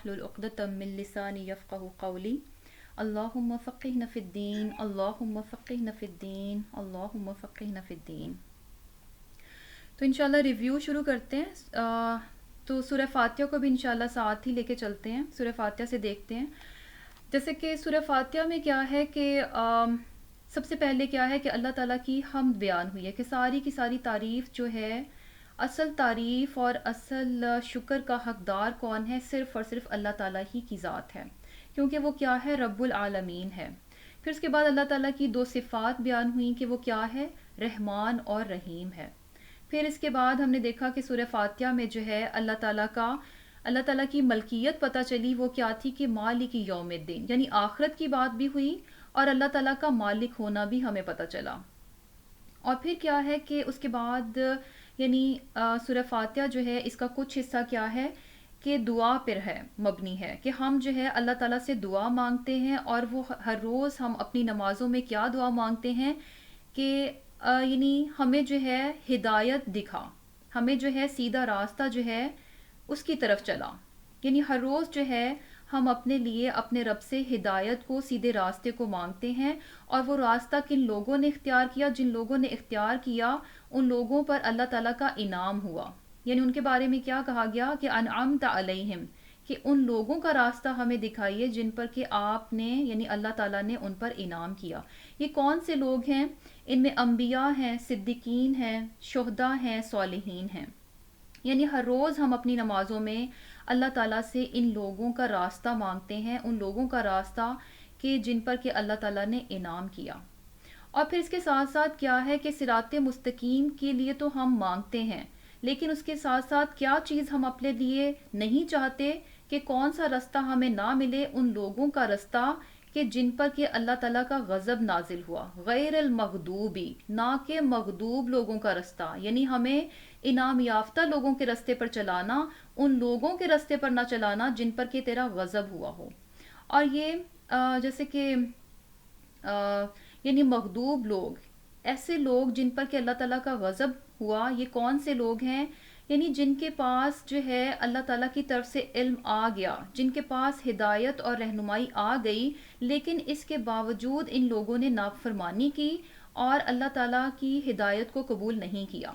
واحلل عقدۃ من لسانی یفقهوا قولی اللہم فقہنا فی الدین اللہم فقہنا فی الدین اللہم فقہنا فی الدین۔ تو انشاءاللہ ریویو شروع کرتے ہیں۔ تو سورہ فاتحہ کو بھی انشاءاللہ ساتھ ہی لے کے چلتے ہیں، سورہ فاتحہ سے دیکھتے ہیں۔ جیسے کہ سورہ فاتحہ میں کیا ہے کہ سب سے پہلے کیا ہے کہ اللہ تعالیٰ کی حمد بیان ہوئی ہے کہ ساری کی ساری تعریف جو ہے، اصل تعریف اور اصل شکر کا حقدار کون ہے؟ صرف اور صرف اللہ تعالیٰ ہی کی ذات ہے، کیونکہ وہ کیا ہے؟ رب العالمین ہے۔ پھر اس کے بعد اللہ تعالیٰ کی دو صفات بیان ہوئیں کہ وہ کیا ہے؟ رحمان اور رحیم ہے۔ پھر اس کے بعد ہم نے دیکھا کہ سورہ فاتحہ میں جو ہے اللہ تعالیٰ کی ملکیت پتہ چلی، وہ کیا تھی کہ مالک یوم الدین، یعنی آخرت کی بات بھی ہوئی اور اللہ تعالیٰ کا مالک ہونا بھی ہمیں پتہ چلا۔ اور پھر کیا ہے کہ اس کے بعد یعنی سورہ فاتحہ جو ہے اس کا کچھ حصہ کیا ہے کہ دعا پر ہے، مبنی ہے کہ ہم جو ہے اللہ تعالیٰ سے دعا مانگتے ہیں، اور وہ ہر روز ہم اپنی نمازوں میں کیا دعا مانگتے ہیں کہ یعنی ہمیں جو ہے ہدایت دکھا، ہمیں جو ہے سیدھا راستہ جو ہے اس کی طرف چلا، یعنی ہر روز جو ہے ہم اپنے لیے اپنے رب سے ہدایت کو، سیدھے راستے کو مانگتے ہیں، اور وہ راستہ کن لوگوں نے اختیار کیا؟ جن لوگوں نے اختیار کیا ان لوگوں پر اللہ تعالیٰ کا انعام ہوا، یعنی ان کے بارے میں کیا کہا گیا کہ انعمت علیہم، کہ ان لوگوں کا راستہ ہمیں دکھائیے جن پر کہ آپ نے یعنی اللہ تعالیٰ نے ان پر انعام کیا۔ یہ کون سے لوگ ہیں؟ ان میں انبیاء ہیں، صدیقین ہیں، شہداء ہیں، صالحین ہیں۔ یعنی ہر روز ہم اپنی نمازوں میں اللہ تعالیٰ سے ان لوگوں کا راستہ مانگتے ہیں، ان لوگوں کا راستہ کہ جن پر کہ اللہ تعالیٰ نے انعام کیا۔ اور پھر اس کے ساتھ ساتھ کیا ہے کہ صراط مستقیم کے لیے تو ہم مانگتے ہیں، لیکن اس کے ساتھ ساتھ کیا چیز ہم اپنے لیے نہیں چاہتے کہ کون سا رستہ ہمیں نہ ملے؟ ان لوگوں کا رستہ کہ جن پر کہ اللہ تعالیٰ کا غضب نازل ہوا، غیر المغضوبی، نہ کہ مغضوب لوگوں کا رستہ، یعنی ہمیں انعام یافتہ لوگوں کے رستے پر چلانا، ان لوگوں کے رستے پر نہ چلانا جن پر کہ تیرا غضب ہوا ہو۔ اور یہ جیسے کہ یعنی مغضوب لوگ، ایسے لوگ جن پر کہ اللہ تعالیٰ کا غضب ہوا، یہ کون سے لوگ ہیں؟ یعنی جن کے پاس جو ہے اللہ تعالیٰ کی طرف سے علم آ گیا، جن کے پاس ہدایت اور رہنمائی آ گئی، لیکن اس کے باوجود ان لوگوں نے نافرمانی کی اور اللہ تعالیٰ کی ہدایت کو قبول نہیں کیا،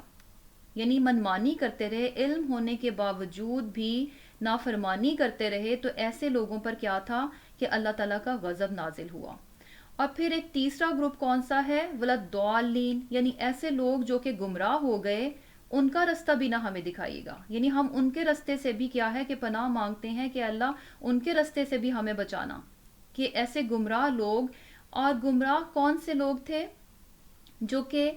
یعنی منمانی کرتے رہے، علم ہونے کے باوجود بھی نافرمانی کرتے رہے، تو ایسے لوگوں پر کیا تھا کہ اللہ تعالیٰ کا غضب نازل ہوا۔ اور پھر ایک تیسرا گروپ کون سا ہے؟ وَلَضَّالِّينَ، یعنی ایسے لوگ جو کہ گمراہ ہو گئے، ان کا رستہ بھی نہ ہمیں دکھائیے گا، یعنی ہم ان کے رستے سے بھی کیا ہے کہ پناہ مانگتے ہیں کہ اللہ ان کے رستے سے بھی ہمیں بچانا، کہ ایسے گمراہ لوگ۔ اور گمراہ کون سے لوگ تھے؟ جو کہ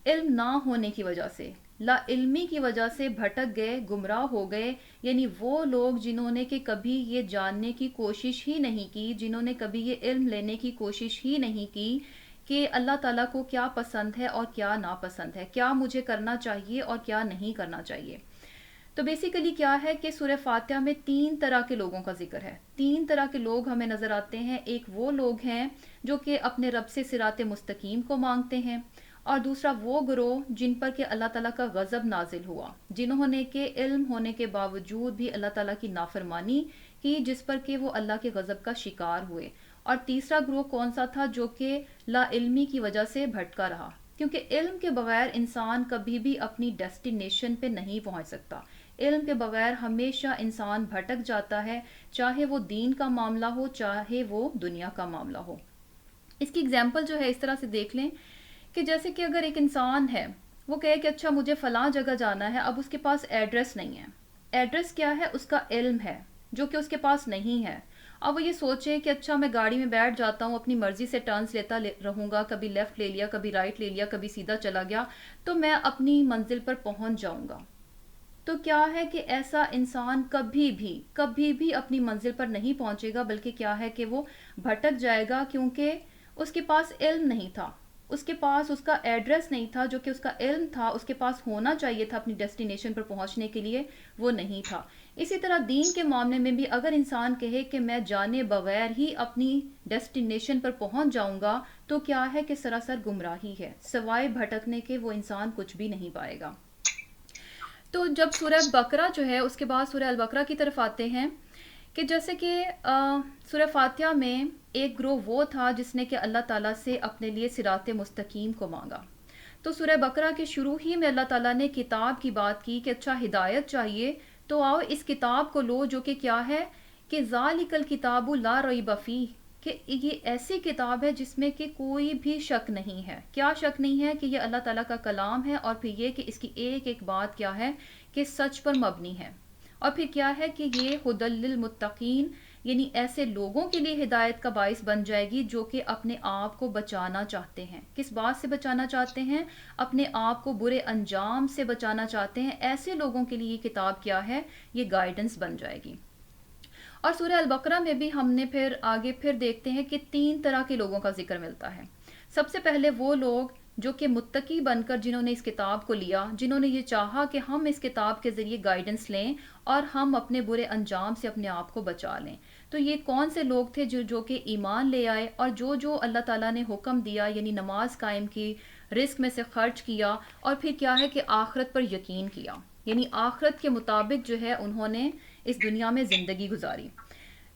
علم نہ ہونے کی وجہ سے، لا علمی کی وجہ سے بھٹک گئے، گمراہ ہو گئے، یعنی وہ لوگ جنہوں نے کہ کبھی یہ جاننے کی کوشش ہی نہیں کی، جنہوں نے کبھی یہ علم لینے کی کوشش ہی نہیں کی کہ اللہ تعالیٰ کو کیا پسند ہے اور کیا ناپسند ہے، کیا مجھے کرنا چاہیے اور کیا نہیں کرنا چاہیے۔ تو بیسیکلی کیا ہے کہ سورہ فاتحہ میں 3 طرح کے لوگوں کا ذکر ہے، 3 طرح کے لوگ ہمیں نظر آتے ہیں۔ ایک وہ لوگ ہیں جو کہ اپنے رب سے صراط مستقیم کو مانگتے ہیں، اور دوسرا وہ گروہ جن پر کہ اللہ تعالیٰ کا غضب نازل ہوا، جنہوں نے کہ علم ہونے کے باوجود بھی اللہ تعالیٰ کی نافرمانی کی، جس پر کہ وہ اللہ کے غضب کا شکار ہوئے۔ اور تیسرا گروہ کون سا تھا؟ جو کہ لا علمی کی وجہ سے بھٹکا رہا، کیونکہ علم کے بغیر انسان کبھی بھی اپنی ڈیسٹینیشن پہ نہیں پہنچ سکتا۔ علم کے بغیر ہمیشہ انسان بھٹک جاتا ہے، چاہے وہ دین کا معاملہ ہو، چاہے وہ دنیا کا معاملہ ہو۔ اس کی اگزامپل جو ہے اس طرح سے دیکھ لیں کہ جیسے کہ اگر ایک انسان ہے، وہ کہے کہ اچھا مجھے فلاں جگہ جانا ہے، اب اس کے پاس ایڈریس نہیں ہے۔ ایڈریس کیا ہے؟ اس کا علم ہے، جو کہ اس کے پاس نہیں ہے۔ اب وہ یہ سوچے کہ اچھا میں گاڑی میں بیٹھ جاتا ہوں، اپنی مرضی سے ٹرنز لیتا رہوں گا، کبھی لیفٹ لے لیا، کبھی رائٹ لے لیا، کبھی سیدھا چلا گیا، تو میں اپنی منزل پر پہنچ جاؤں گا۔ تو کیا ہے کہ ایسا انسان کبھی بھی اپنی منزل پر نہیں پہنچے گا، بلکہ کیا ہے کہ وہ بھٹک جائے گا، کیونکہ اس کے پاس علم نہیں تھا، اس کے پاس اس کا ایڈریس نہیں تھا، جو کہ اس کا علم تھا، اس کے پاس ہونا چاہیے تھا اپنی ڈیسٹینیشن پر پہنچنے کے لیے، وہ نہیں تھا۔ اسی طرح دین کے معاملے میں بھی اگر انسان کہے کہ میں جانے بغیر ہی اپنی ڈیسٹینیشن پر پہنچ جاؤں گا، تو کیا ہے کہ سراسر گمراہی ہے، سوائے بھٹکنے کے وہ انسان کچھ بھی نہیں پائے گا۔ تو جب سورہ بقرہ جو ہے اس کے بعد سورہ البقرہ کی طرف آتے ہیں کہ جیسے کہ سورہ فاتحہ میں ایک گروہ وہ تھا جس نے کہ اللہ تعالیٰ سے اپنے لیے صراط مستقیم کو مانگا. تو سورہ بقرہ کے شروع ہی میں اللہ تعالیٰ نے کتاب کی بات کی کہ اچھا ہدایت چاہیے تو آؤ اس کتاب کو لو، جو کہ کیا ہے کہ ذالک الکتاب لا ریب فیہ، کہ یہ ایسی کتاب ہے جس میں کہ کوئی بھی شک نہیں ہے. کیا شک نہیں ہے؟ کہ یہ اللہ تعالیٰ کا کلام ہے، اور پھر یہ کہ اس کی ایک ایک بات کیا ہے کہ سچ پر مبنی ہے. اور پھر کیا ہے کہ یہ ہدی للمتقین، یعنی ایسے لوگوں کے لیے ہدایت کا باعث بن جائے گی جو کہ اپنے آپ کو بچانا چاہتے ہیں. کس بات سے بچانا چاہتے ہیں؟ اپنے آپ کو برے انجام سے بچانا چاہتے ہیں. ایسے لوگوں کے لیے یہ کتاب کیا ہے؟ یہ گائیڈنس بن جائے گی. اور سورہ البقرہ میں بھی ہم نے پھر آگے پھر دیکھتے ہیں کہ 3 طرح کے لوگوں کا ذکر ملتا ہے. سب سے پہلے وہ لوگ جو کہ متقی بن کر جنہوں نے اس کتاب کو لیا، جنہوں نے یہ چاہا کہ ہم اس کتاب کے ذریعے گائیڈنس لیں اور ہم اپنے برے انجام سے اپنے آپ کو بچا لیں. تو یہ کون سے لوگ تھے جو کہ ایمان لے آئے اور جو اللہ تعالیٰ نے حکم دیا، یعنی نماز قائم کی، رزق میں سے خرچ کیا، اور پھر کیا ہے کہ آخرت پر یقین کیا، یعنی آخرت کے مطابق جو ہے انہوں نے اس دنیا میں زندگی گزاری.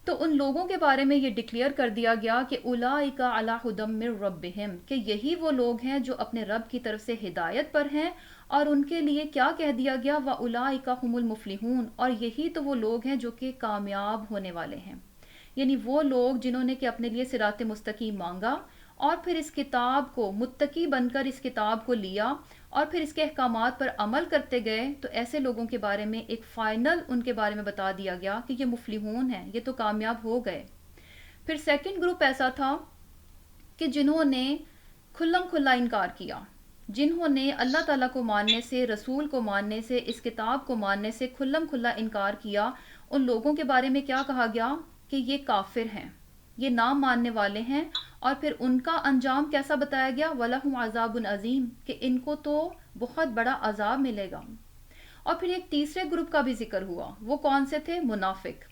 تو ان لوگوں کے بارے میں یہ ڈکلیئر کر دیا گیا کہ اولئک علی ھدی من ربہم، کہ یہی وہ لوگ ہیں جو اپنے رب کی طرف سے ہدایت پر ہیں. اور ان کے لیے کیا کہہ دیا گیا؟ واولئک ھم المفلحون، اور یہی تو وہ لوگ ہیں جو کہ کامیاب ہونے والے ہیں. یعنی وہ لوگ جنہوں نے کہ اپنے لیے صراط مستقیم مانگا اور پھر اس کتاب کو متقی بن کر اس کتاب کو لیا اور پھر اس کے احکامات پر عمل کرتے گئے، تو ایسے لوگوں کے بارے میں ایک فائنل ان کے بارے میں بتا دیا گیا کہ یہ مفلحون ہیں، یہ تو کامیاب ہو گئے. پھر سیکنڈ گروپ ایسا تھا کہ جنہوں نے کھلم کھلا انکار کیا، جنہوں نے اللہ تعالیٰ کو ماننے سے، رسول کو ماننے سے، اس کتاب کو ماننے سے کھلم کھلا انکار کیا. ان لوگوں کے بارے میں کیا کہا گیا؟ کہ یہ کافر ہیں، یہ نام ماننے والے ہیں. اور پھر ان کا انجام کیسا بتایا گیا؟ وَلَهُمْ عَذَابٌ عَظِيمٌ، کہ ان کو تو بہت بڑا عذاب ملے گا. اور پھر ایک تیسرے گروپ کا بھی ذکر ہوا. وہ کون سے تھے؟ منافق.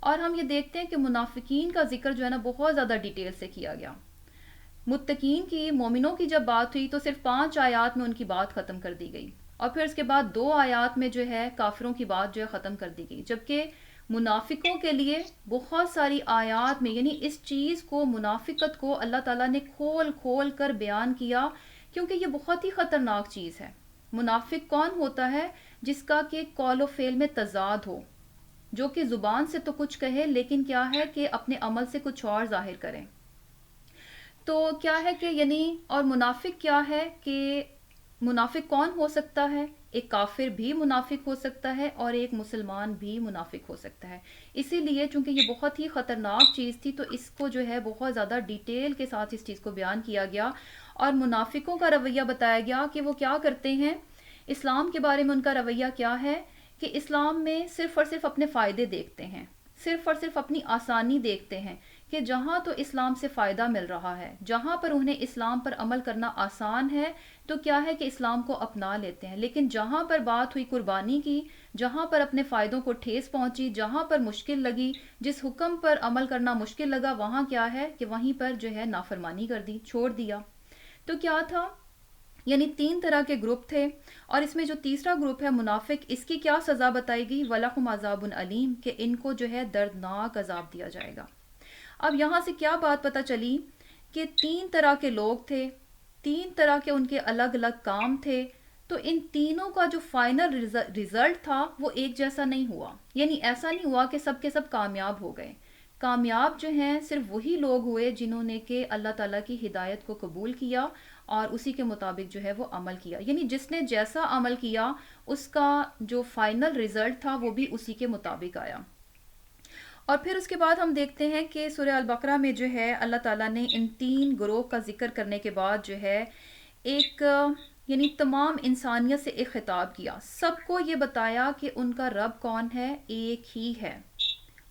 اور ہم یہ دیکھتے ہیں کہ منافقین کا ذکر جو ہے نا بہت زیادہ ڈیٹیل سے کیا گیا. متقین کی، مومنوں کی جب بات ہوئی تو صرف 5 آیات میں ان کی بات ختم کر دی گئی، اور پھر اس کے بعد 2 آیات میں جو ہے کافروں کی بات جو ہے ختم کر دی گئی. جبکہ منافقوں کے لیے بہت ساری آیات میں، یعنی اس چیز کو، منافقت کو اللہ تعالیٰ نے کھول کھول کر بیان کیا، کیونکہ یہ بہت ہی خطرناک چیز ہے. منافق کون ہوتا ہے؟ جس کا کہ قول و فعل میں تضاد ہو، جو کہ زبان سے تو کچھ کہے لیکن کیا ہے کہ اپنے عمل سے کچھ اور ظاہر کرے. تو کیا ہے کہ یعنی، اور منافق کیا ہے کہ منافق کون ہو سکتا ہے؟ ایک کافر بھی منافق ہو سکتا ہے اور ایک مسلمان بھی منافق ہو سکتا ہے. اسی لیے چونکہ یہ بہت ہی خطرناک چیز تھی تو اس کو جو ہے بہت زیادہ ڈیٹیل کے ساتھ اس چیز کو بیان کیا گیا. اور منافقوں کا رویہ بتایا گیا کہ وہ کیا کرتے ہیں. اسلام کے بارے میں ان کا رویہ کیا ہے کہ اسلام میں صرف اور صرف اپنے فائدے دیکھتے ہیں، صرف اور صرف اپنی آسانی دیکھتے ہیں، کہ جہاں تو اسلام سے فائدہ مل رہا ہے، جہاں پر انہیں اسلام پر عمل کرنا آسان ہے تو کیا ہے کہ اسلام کو اپنا لیتے ہیں. لیکن جہاں پر بات ہوئی قربانی کی، جہاں پر اپنے فائدوں کو ٹھیس پہنچی، جہاں پر مشکل لگی، جس حکم پر عمل کرنا مشکل لگا، وہاں کیا ہے کہ وہیں پر جو ہے نافرمانی کر دی، چھوڑ دیا. تو کیا تھا؟ یعنی 3 طرح کے گروپ تھے. اور اس میں جو تیسرا گروپ ہے منافق، اس کی کیا سزا بتائی گئی؟ وَلَهُمْ عَذَابٌ عَلِيمٌ، کہ ان کو جو ہے دردناک عذاب دیا جائے گا. اب یہاں سے کیا بات پتہ چلی کہ 3 طرح کے لوگ تھے، 3 طرح کے ان کے الگ الگ کام تھے. تو ان تینوں کا جو فائنل ریزلٹ تھا وہ ایک جیسا نہیں ہوا. یعنی ایسا نہیں ہوا کہ سب کے سب کامیاب ہو گئے. کامیاب جو ہیں صرف وہی لوگ ہوئے جنہوں نے کہ اللہ تعالیٰ کی ہدایت کو قبول کیا اور اسی کے مطابق جو ہے وہ عمل کیا. یعنی جس نے جیسا عمل کیا اس کا جو فائنل ریزلٹ تھا وہ بھی اسی کے مطابق آیا. اور پھر اس کے بعد ہم دیکھتے ہیں کہ سورہ البقرہ میں جو ہے اللہ تعالیٰ نے ان 3 گروہ کا ذکر کرنے کے بعد جو ہے ایک یعنی تمام انسانیت سے ایک خطاب کیا. سب کو یہ بتایا کہ ان کا رب کون ہے؟ ایک ہی ہے.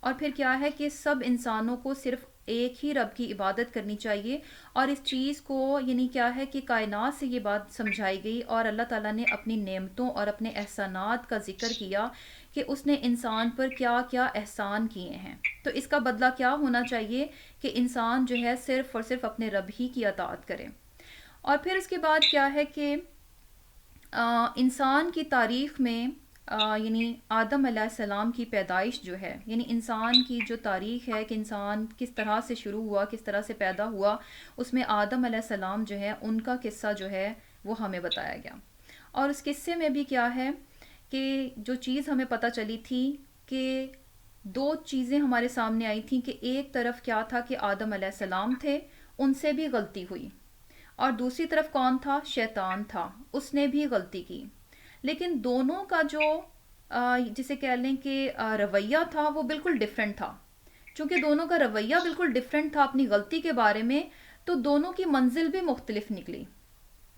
اور پھر کیا ہے کہ سب انسانوں کو صرف ایک ہی رب کی عبادت کرنی چاہیے. اور اس چیز کو یعنی کیا ہے کہ کائنات سے یہ بات سمجھائی گئی اور اللہ تعالیٰ نے اپنی نعمتوں اور اپنے احسانات کا ذکر کیا کہ اس نے انسان پر کیا کیا احسان کیے ہیں. تو اس کا بدلہ کیا ہونا چاہیے کہ انسان جو ہے صرف اور صرف اپنے رب ہی کی اطاعت کرے. اور پھر اس کے بعد کیا ہے کہ انسان کی تاریخ میں یعنی آدم علیہ السلام کی پیدائش جو ہے، یعنی انسان کی جو تاریخ ہے کہ انسان کس طرح سے شروع ہوا، کس طرح سے پیدا ہوا، اس میں آدم علیہ السلام جو ہے ان کا قصہ جو ہے وہ ہمیں بتایا گیا۔ اور اس قصے میں بھی کیا ہے کہ جو چیز ہمیں پتہ چلی تھی کہ دو چیزیں ہمارے سامنے آئی تھیں، کہ ایک طرف کیا تھا کہ آدم علیہ السلام تھے، ان سے بھی غلطی ہوئی، اور دوسری طرف کون تھا؟ شیطان تھا، اس نے بھی غلطی کی۔ لیکن دونوں کا جو جسے کہہ لیں کہ رویہ تھا وہ بالکل ڈیفرنٹ تھا۔ چونکہ دونوں کا رویہ بالکل ڈیفرنٹ تھا اپنی غلطی کے بارے میں، تو دونوں کی منزل بھی مختلف نکلی،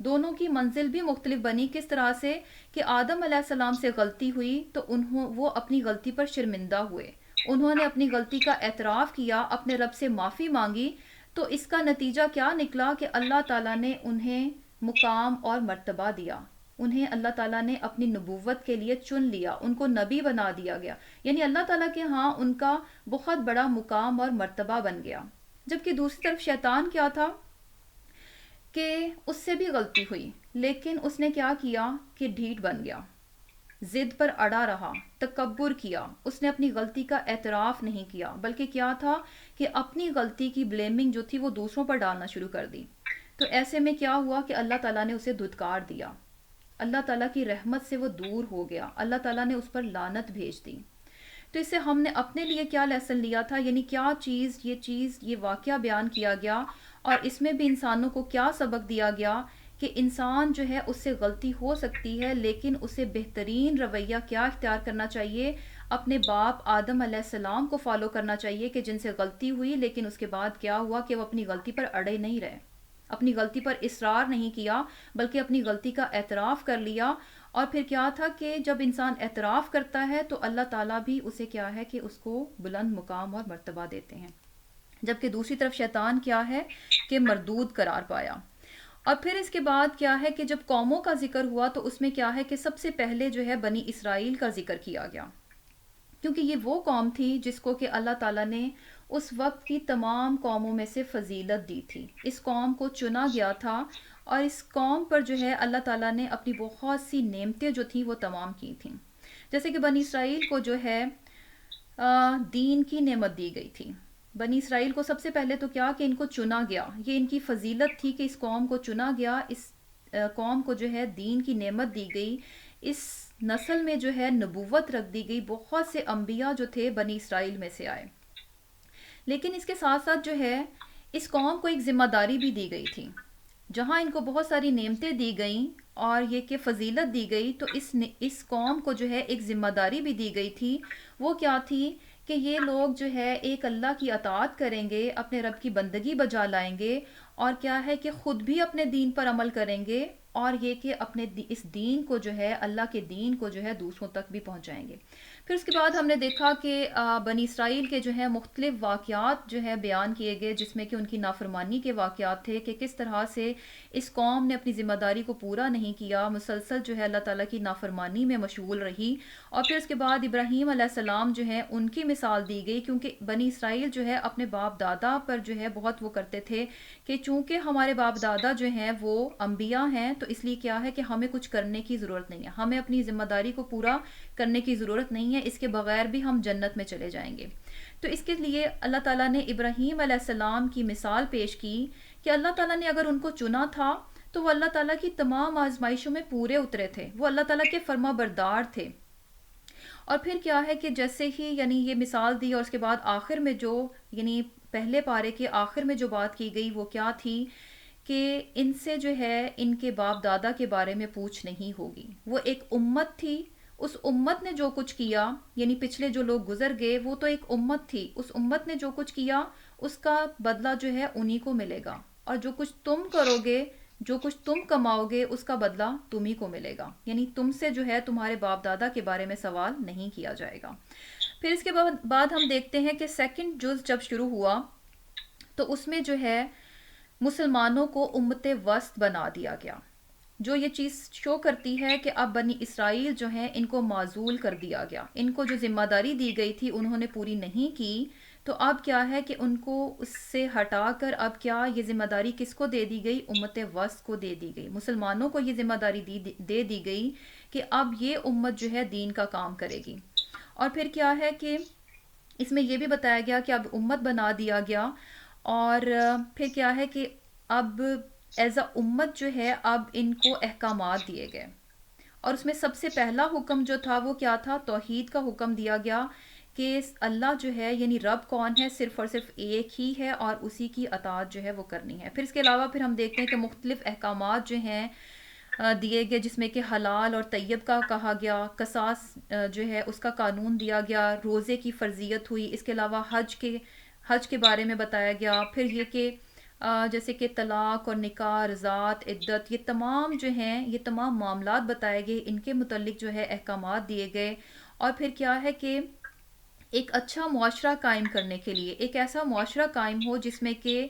دونوں کی منزل بھی مختلف بنی۔ کس طرح سے کہ آدم علیہ السلام سے غلطی ہوئی تو وہ اپنی غلطی پر شرمندہ ہوئے، انہوں نے اپنی غلطی کا اعتراف کیا، اپنے رب سے معافی مانگی، تو اس کا نتیجہ کیا نکلا کہ اللہ تعالیٰ نے انہیں مقام اور مرتبہ دیا، انہیں اللہ تعالیٰ نے اپنی نبوت کے لیے چن لیا، ان کو نبی بنا دیا گیا، یعنی اللہ تعالیٰ کے ہاں ان کا بہت بڑا مقام اور مرتبہ بن گیا۔ جبکہ دوسری طرف شیطان کیا تھا کہ اس سے بھی غلطی ہوئی، لیکن اس نے کیا کیا کہ ڈھیٹ بن گیا، ضد پر اڑا رہا، تکبر کیا، اس نے اپنی غلطی کا اعتراف نہیں کیا، بلکہ کیا تھا کہ اپنی غلطی کی بلیمنگ جو تھی وہ دوسروں پر ڈالنا شروع کر دی۔ تو ایسے میں کیا ہوا کہ اللہ تعالیٰ نے اسے دھتکار دیا، اللہ تعالیٰ کی رحمت سے وہ دور ہو گیا، اللہ تعالیٰ نے اس پر لعنت بھیج دی۔ تو اس سے ہم نے اپنے لیے کیا لیسن لیا تھا، یعنی کیا چیز یہ واقعہ بیان کیا گیا، اور اس میں بھی انسانوں کو کیا سبق دیا گیا کہ انسان جو ہے اس سے غلطی ہو سکتی ہے، لیکن اسے بہترین رویہ کیا اختیار کرنا چاہیے؟ اپنے باپ آدم علیہ السلام کو فالو کرنا چاہیے کہ جن سے غلطی ہوئی، لیکن اس کے بعد کیا ہوا کہ وہ اپنی غلطی پر اڑے نہیں رہے، اپنی غلطی پر اصرار نہیں کیا، بلکہ اپنی غلطی کا اعتراف کر لیا۔ اور پھر کیا تھا کہ جب انسان اعتراف کرتا ہے تو اللہ تعالیٰ بھی اسے کیا ہے کہ اس کو بلند مقام اور مرتبہ دیتے ہیں۔ جبکہ دوسری طرف شیطان کیا ہے کہ مردود قرار پایا۔ اور پھر اس کے بعد کیا ہے کہ جب قوموں کا ذکر ہوا تو اس میں کیا ہے کہ سب سے پہلے جو ہے بنی اسرائیل کا ذکر کیا گیا، کیونکہ یہ وہ قوم تھی جس کو کہ اللہ تعالیٰ نے اس وقت کی تمام قوموں میں سے فضیلت دی تھی، اس قوم کو چنا گیا تھا، اور اس قوم پر جو ہے اللہ تعالیٰ نے اپنی بہت سی نعمتیں جو تھیں وہ تمام کی تھیں۔ جیسے کہ بنی اسرائیل کو جو ہے دین کی نعمت دی گئی تھی۔ بنی اسرائیل کو سب سے پہلے تو کیا کہ ان کو چنا گیا، یہ ان کی فضیلت تھی کہ اس قوم کو چنا گیا، اس قوم کو جو ہے دین کی نعمت دی گئی، اس نسل میں جو ہے نبوت رکھ دی گئی، بہت سے انبیاء جو تھے بنی اسرائیل میں سے آئے۔ لیکن اس کے ساتھ ساتھ جو ہے اس قوم کو ایک ذمہ داری بھی دی گئی تھی، جہاں ان کو بہت ساری نعمتیں دی گئیں اور یہ کہ فضیلت دی گئی، تو اس قوم کو جو ہے ایک ذمہ داری بھی دی گئی تھی۔ وہ کیا تھی کہ یہ لوگ جو ہے ایک اللہ کی اطاعت کریں گے، اپنے رب کی بندگی بجا لائیں گے، اور کیا ہے کہ خود بھی اپنے دین پر عمل کریں گے، اور یہ کہ اپنے اس دین کو جو ہے اللہ کے دین کو جو ہے دوسروں تک بھی پہنچائیں گے۔ پھر اس کے بعد ہم نے دیکھا کہ بنی اسرائیل کے جو ہے مختلف واقعات جو ہے بیان کیے گئے، جس میں کہ ان کی نافرمانی کے واقعات تھے کہ کس طرح سے اس قوم نے اپنی ذمہ داری کو پورا نہیں کیا، مسلسل جو ہے اللہ تعالیٰ کی نافرمانی میں مشغول رہی۔ اور پھر اس کے بعد ابراہیم علیہ السلام جو ہے ان کی مثال دی گئی، کیونکہ بنی اسرائیل جو ہے اپنے باپ دادا پر جو ہے بہت وہ کرتے تھے کہ چونکہ ہمارے باپ دادا جو ہیں وہ انبیاء ہیں، تو اس لیے کیا ہے کہ ہمیں کچھ کرنے کی ضرورت نہیں ہے، ہمیں اپنی ذمہ داری کو پورا کرنے کی ضرورت نہیں ہے، اس کے بغیر بھی ہم جنت میں چلے جائیں گے۔ تو اس کے لیے اللہ تعالیٰ نے ابراہیم علیہ السلام کی مثال پیش کی کہ اللہ تعالیٰ نے اگر ان کو چنا تھا تو وہ اللہ تعالیٰ کی تمام آزمائشوں میں پورے اترے تھے، وہ اللہ تعالیٰ کے فرما بردار تھے۔ اور پھر کیا ہے کہ جیسے ہی یعنی یہ مثال دی، اور اس کے بعد آخر میں جو یعنی پہلے پارے کے آخر میں جو بات کی گئی وہ کیا تھی کہ ان سے جو ہے ان کے باپ دادا کے بارے میں پوچھ نہیں ہوگی۔ وہ ایک امت تھی، اس امت نے جو کچھ کیا، یعنی پچھلے جو لوگ گزر گئے وہ تو ایک امت تھی، اس امت نے جو کچھ کیا اس کا بدلہ جو ہے انہی کو ملے گا، اور جو کچھ تم کرو گے، جو کچھ تم کماؤ گے اس کا بدلہ تمہیں کو ملے گا، یعنی تم سے جو ہے تمہارے باپ دادا کے بارے میں سوال نہیں کیا جائے گا۔ پھر اس کے بعد ہم دیکھتے ہیں کہ سیکنڈ جز جب شروع ہوا تو اس میں جو ہے مسلمانوں کو امت وسط بنا دیا گیا، جو یہ چیز شو کرتی ہے کہ اب بنی اسرائیل جو ہیں ان کو معزول کر دیا گیا، ان کو جو ذمہ داری دی گئی تھی انہوں نے پوری نہیں کی، تو اب کیا ہے کہ ان کو اس سے ہٹا کر اب کیا یہ ذمہ داری کس کو دے دی گئی؟ امت وسط کو دے دی گئی، مسلمانوں کو یہ ذمہ داری دے دی گئی کہ اب یہ امت جو ہے دین کا کام کرے گی۔ اور پھر کیا ہے کہ اس میں یہ بھی بتایا گیا کہ اب امت بنا دیا گیا، اور پھر کیا ہے کہ اب ایز اے امت جو ہے اب ان کو احکامات دیے گئے، اور اس میں سب سے پہلا حکم جو تھا وہ کیا تھا؟ توحید کا حکم دیا گیا کہ اللہ جو ہے یعنی رب کون ہے؟ صرف اور صرف ایک ہی ہے، اور اسی کی اطاعت جو ہے وہ کرنی ہے۔ پھر اس کے علاوہ پھر ہم دیکھتے ہیں کہ مختلف احکامات جو ہیں دیے گئے، جس میں کہ حلال اور طیب کا کہا گیا، قصاص جو ہے اس کا قانون دیا گیا، روزے کی فرضیت ہوئی، اس کے علاوہ حج کے بارے میں بتایا گیا، پھر یہ کہ جیسے کہ طلاق اور نکاح، رضاعت، عدت، یہ تمام جو ہیں یہ تمام معاملات بتائے گئے، ان کے متعلق جو ہے احکامات دیے گئے۔ اور پھر کیا ہے کہ ایک اچھا معاشرہ قائم کرنے کے لیے، ایک ایسا معاشرہ قائم ہو جس میں کہ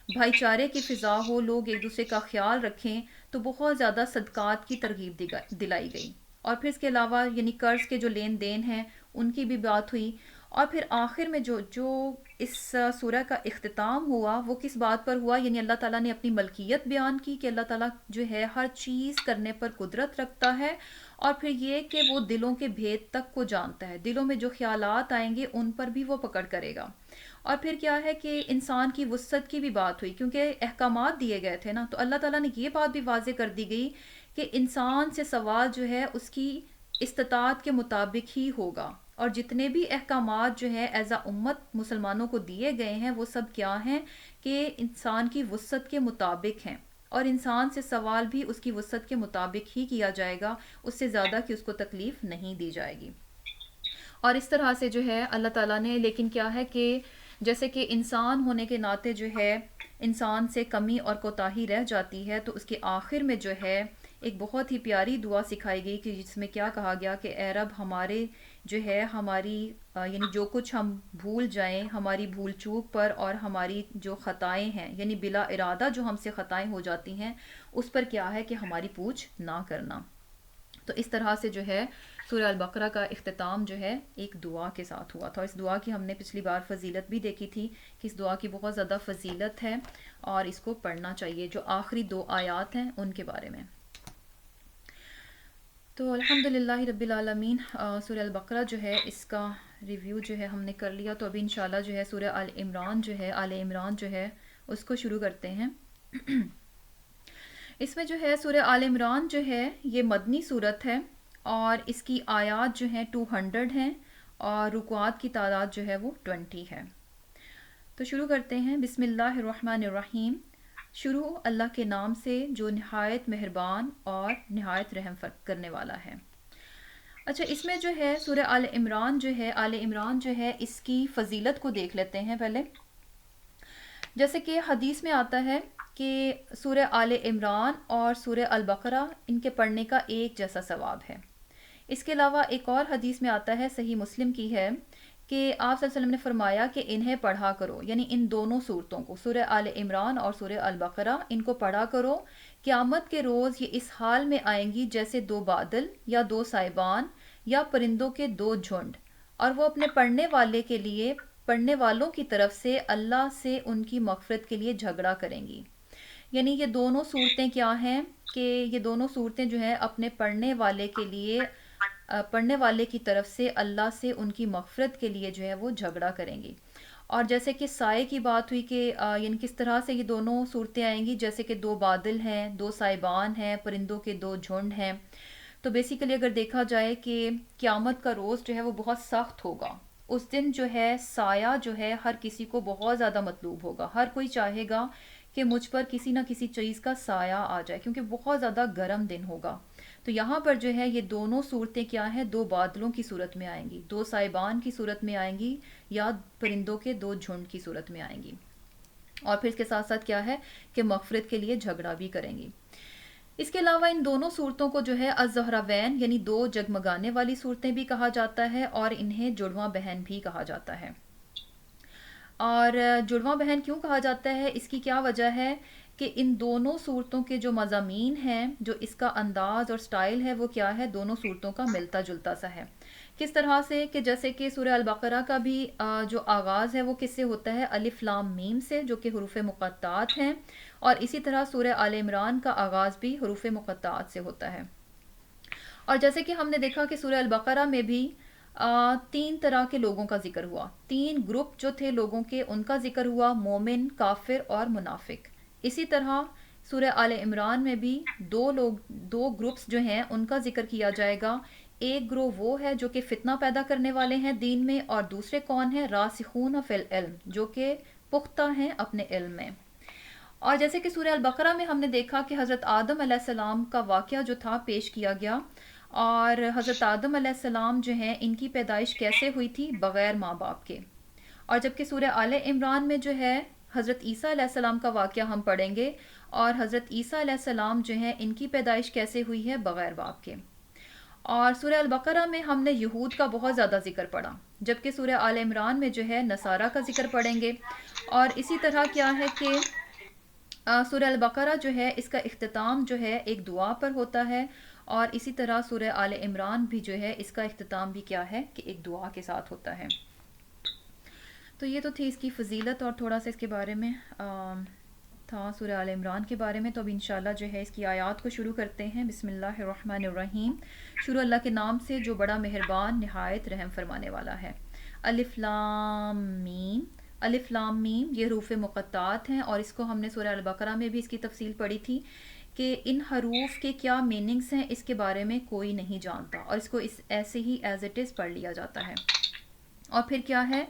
بھائی چارے کی فضا ہو، لوگ ایک دوسرے کا خیال رکھیں، تو بہت زیادہ صدقات کی ترغیب دلائی گئی۔ اور پھر اس کے علاوہ یعنی قرض کے جو لین دین ہیں ان کی بھی بات ہوئی۔ اور پھر آخر میں جو اس سورہ کا اختتام ہوا وہ کس بات پر ہوا؟ یعنی اللہ تعالیٰ نے اپنی ملکیت بیان کی کہ اللہ تعالیٰ جو ہے ہر چیز کرنے پر قدرت رکھتا ہے، اور پھر یہ کہ وہ دلوں کے بھید تک کو جانتا ہے، دلوں میں جو خیالات آئیں گے ان پر بھی وہ پکڑ کرے گا۔ اور پھر کیا ہے کہ انسان کی وسعت کی بھی بات ہوئی، کیونکہ احکامات دیے گئے تھے نا، تو اللہ تعالیٰ نے یہ بات بھی واضح کر دی گئی کہ انسان سے سوال جو ہے اس کی استطاعت کے مطابق ہی ہوگا، اور جتنے بھی احکامات جو ہے ایز اے امت مسلمانوں کو دیے گئے ہیں وہ سب کیا ہیں کہ انسان کی وسعت کے مطابق ہیں، اور انسان سے سوال بھی اس کی وسعت کے مطابق ہی کیا جائے گا، اس سے زیادہ کہ اس کو تکلیف نہیں دی جائے گی۔ اور اس طرح سے جو ہے اللہ تعالیٰ نے، لیکن کیا ہے کہ جیسے کہ انسان ہونے کے ناطے جو ہے انسان سے کمی اور کوتاہی رہ جاتی ہے، تو اس کے آخر میں جو ہے ایک بہت ہی پیاری دعا سکھائی گئی کہ جس میں کیا کہا گیا کہ اے رب ہمارے جو ہے ہماری یعنی جو کچھ ہم بھول جائیں، ہماری بھول چوک پر، اور ہماری جو خطائیں ہیں یعنی بلا ارادہ جو ہم سے خطائیں ہو جاتی ہیں اس پر کیا ہے کہ ہماری پوچھ نہ کرنا۔ تو اس طرح سے جو ہے سورہ البقرہ کا اختتام جو ہے ایک دعا کے ساتھ ہوا تھا۔ اس دعا کی ہم نے پچھلی بار فضیلت بھی دیکھی تھی کہ اس دعا کی بہت زیادہ فضیلت ہے اور اس کو پڑھنا چاہیے، جو آخری 2 آیات ہیں ان کے بارے میں۔ تو الحمدللہ رب العالمین، سورہ البقرہ جو ہے اس کا ریویو جو ہے ہم نے کر لیا، تو ابھی انشاءاللہ جو ہے سورہ آل عمران جو ہے اس کو شروع کرتے ہیں۔ اس میں جو ہے سورہ آل عمران جو ہے یہ مدنی صورت ہے، اور اس کی آیات جو ہیں 200 ہیں، اور رکوعات کی تعداد جو ہے وہ 20 ہے۔ تو شروع کرتے ہیں۔ بسم اللہ الرحمن الرحیم۔ شروع اللہ کے نام سے جو نہایت مہربان اور نہایت رحم کرنے والا ہے۔ اچھا، اس میں جو ہے سورہ آل عمران جو ہے اس کی فضیلت کو دیکھ لیتے ہیں پہلے۔ جیسے کہ حدیث میں آتا ہے کہ سورہ آل عمران اور سورہ البقرہ ان کے پڑھنے کا ایک جیسا ثواب ہے۔ اس کے علاوہ ایک اور حدیث میں آتا ہے، صحیح مسلم کی ہے، کہ آپ صلی اللہ علیہ وسلم نے فرمایا کہ انہیں پڑھا کرو، یعنی ان دونوں صورتوں کو، سورہ آل عمران اور سورہ البقرہ، ان کو پڑھا کرو، قیامت کے روز یہ اس حال میں آئیں گی جیسے 2 بادل یا 2 سائبان یا پرندوں کے 2 جھنڈ، اور وہ اپنے پڑھنے والوں کی طرف سے اللہ سے ان کی مغفرت کے لیے جھگڑا کریں گی۔ یعنی یہ دونوں صورتیں کیا ہیں کہ یہ دونوں صورتیں جو ہیں اپنے پڑھنے والے کی طرف سے اللہ سے ان کی مغفرت کے لیے جو ہے وہ جھگڑا کریں گی۔ اور جیسے کہ سائے کی بات ہوئی کہ یعنی کس طرح سے یہ دونوں صورتیں آئیں گی، جیسے کہ 2 بادل ہیں، 2 سائبان ہیں، پرندوں کے 2 جھنڈ ہیں۔ تو بیسیکلی اگر دیکھا جائے کہ قیامت کا روز جو ہے وہ بہت سخت ہوگا، اس دن جو ہے سایہ جو ہے ہر کسی کو بہت زیادہ مطلوب ہوگا، ہر کوئی چاہے گا کہ مجھ پر کسی نہ کسی چیز کا سایہ آ جائے، کیونکہ بہت زیادہ گرم دن ہوگا۔ تو یہاں پر جو ہے یہ دونوں صورتیں کیا ہیں، 2 بادلوں کی صورت میں آئیں گی، 2 سائبان کی صورت میں آئیں گی، یا پرندوں کے 2 جھنڈ کی صورت میں آئیں گی۔ اور پھر اس کے ساتھ ساتھ کیا ہے کہ مغفرت کے لیے جھگڑا بھی کریں گی۔ اس کے علاوہ ان دونوں صورتوں کو جو ہے الزہراوین یعنی 2 جگمگانے والی صورتیں بھی کہا جاتا ہے، اور انہیں جڑواں بہن بھی کہا جاتا ہے۔ اور جڑواں بہن کیوں کہا جاتا ہے، اس کی کیا وجہ ہے کہ ان دونوں صورتوں کے جو مضامین ہیں، جو اس کا انداز اور سٹائل ہے، وہ کیا ہے، دونوں صورتوں کا ملتا جلتا سا ہے۔ کس طرح سے کہ جیسے کہ سورہ البقرہ کا بھی جو آغاز ہے وہ کس سے ہوتا ہے؟ الف لام میم سے، جو کہ حروف مقطعات ہیں، اور اسی طرح سورہ آل عمران کا آغاز بھی حروف مقطعات سے ہوتا ہے۔ اور جیسے کہ ہم نے دیکھا کہ سورہ البقرہ میں بھی تین طرح کے لوگوں کا ذکر ہوا، تین گروپ جو تھے لوگوں کے، ان کا ذکر ہوا، مومن، کافر اور منافق۔ اسی طرح سورہ آل عمران میں بھی دو گروپس جو ہیں ان کا ذکر کیا جائے گا۔ ایک گروہ وہ ہے جو کہ فتنہ پیدا کرنے والے ہیں دین میں، اور دوسرے کون ہیں؟ راسخون فی العلم، جو کہ پختہ ہیں اپنے علم میں۔ اور جیسے کہ سورہ البقرہ میں ہم نے دیکھا کہ حضرت آدم علیہ السلام کا واقعہ جو تھا پیش کیا گیا، اور حضرت آدم علیہ السلام جو ہیں ان کی پیدائش کیسے ہوئی تھی؟ بغیر ماں باپ کے۔ اور جبکہ سورہ آل عمران میں جو ہے حضرت عیسیٰ علیہ السلام کا واقعہ ہم پڑھیں گے، اور حضرت عیسیٰ علیہ السلام جو ہیں ان کی پیدائش کیسے ہوئی ہے؟ بغیر باپ کے۔ اور سورہ البقرہ میں ہم نے یہود کا بہت زیادہ ذکر پڑھا، جبکہ سورہ آل عمران میں جو ہے نصارہ کا ذکر پڑھیں گے۔ اور اسی طرح کیا ہے کہ سورہ البقرہ جو ہے اس کا اختتام جو ہے ایک دعا پر ہوتا ہے، اور اسی طرح سورہ آل عمران بھی جو ہے اس کا اختتام بھی کیا ہے کہ ایک دعا کے ساتھ ہوتا ہے۔ تو یہ تو تھی اس کی فضیلت اور تھوڑا سا اس کے بارے میں تھا سورہ آل عمران کے بارے میں۔ تو اب انشاءاللہ جو ہے اس کی آیات کو شروع کرتے ہیں۔ بسم اللہ الرحمن الرحیم، شروع اللہ کے نام سے جو بڑا مہربان نہایت رحم فرمانے والا ہے۔ الف لام میم، الف لام میم یہ حروف مقطعات ہیں، اور اس کو ہم نے سورہ البقرہ میں بھی اس کی تفصیل پڑھی تھی کہ ان حروف کے کیا میننگز ہیں اس کے بارے میں کوئی نہیں جانتا، اور اس کو ایسے ہی ایز اٹ از پڑھ لیا جاتا ہے۔ اور پھر کیا ہے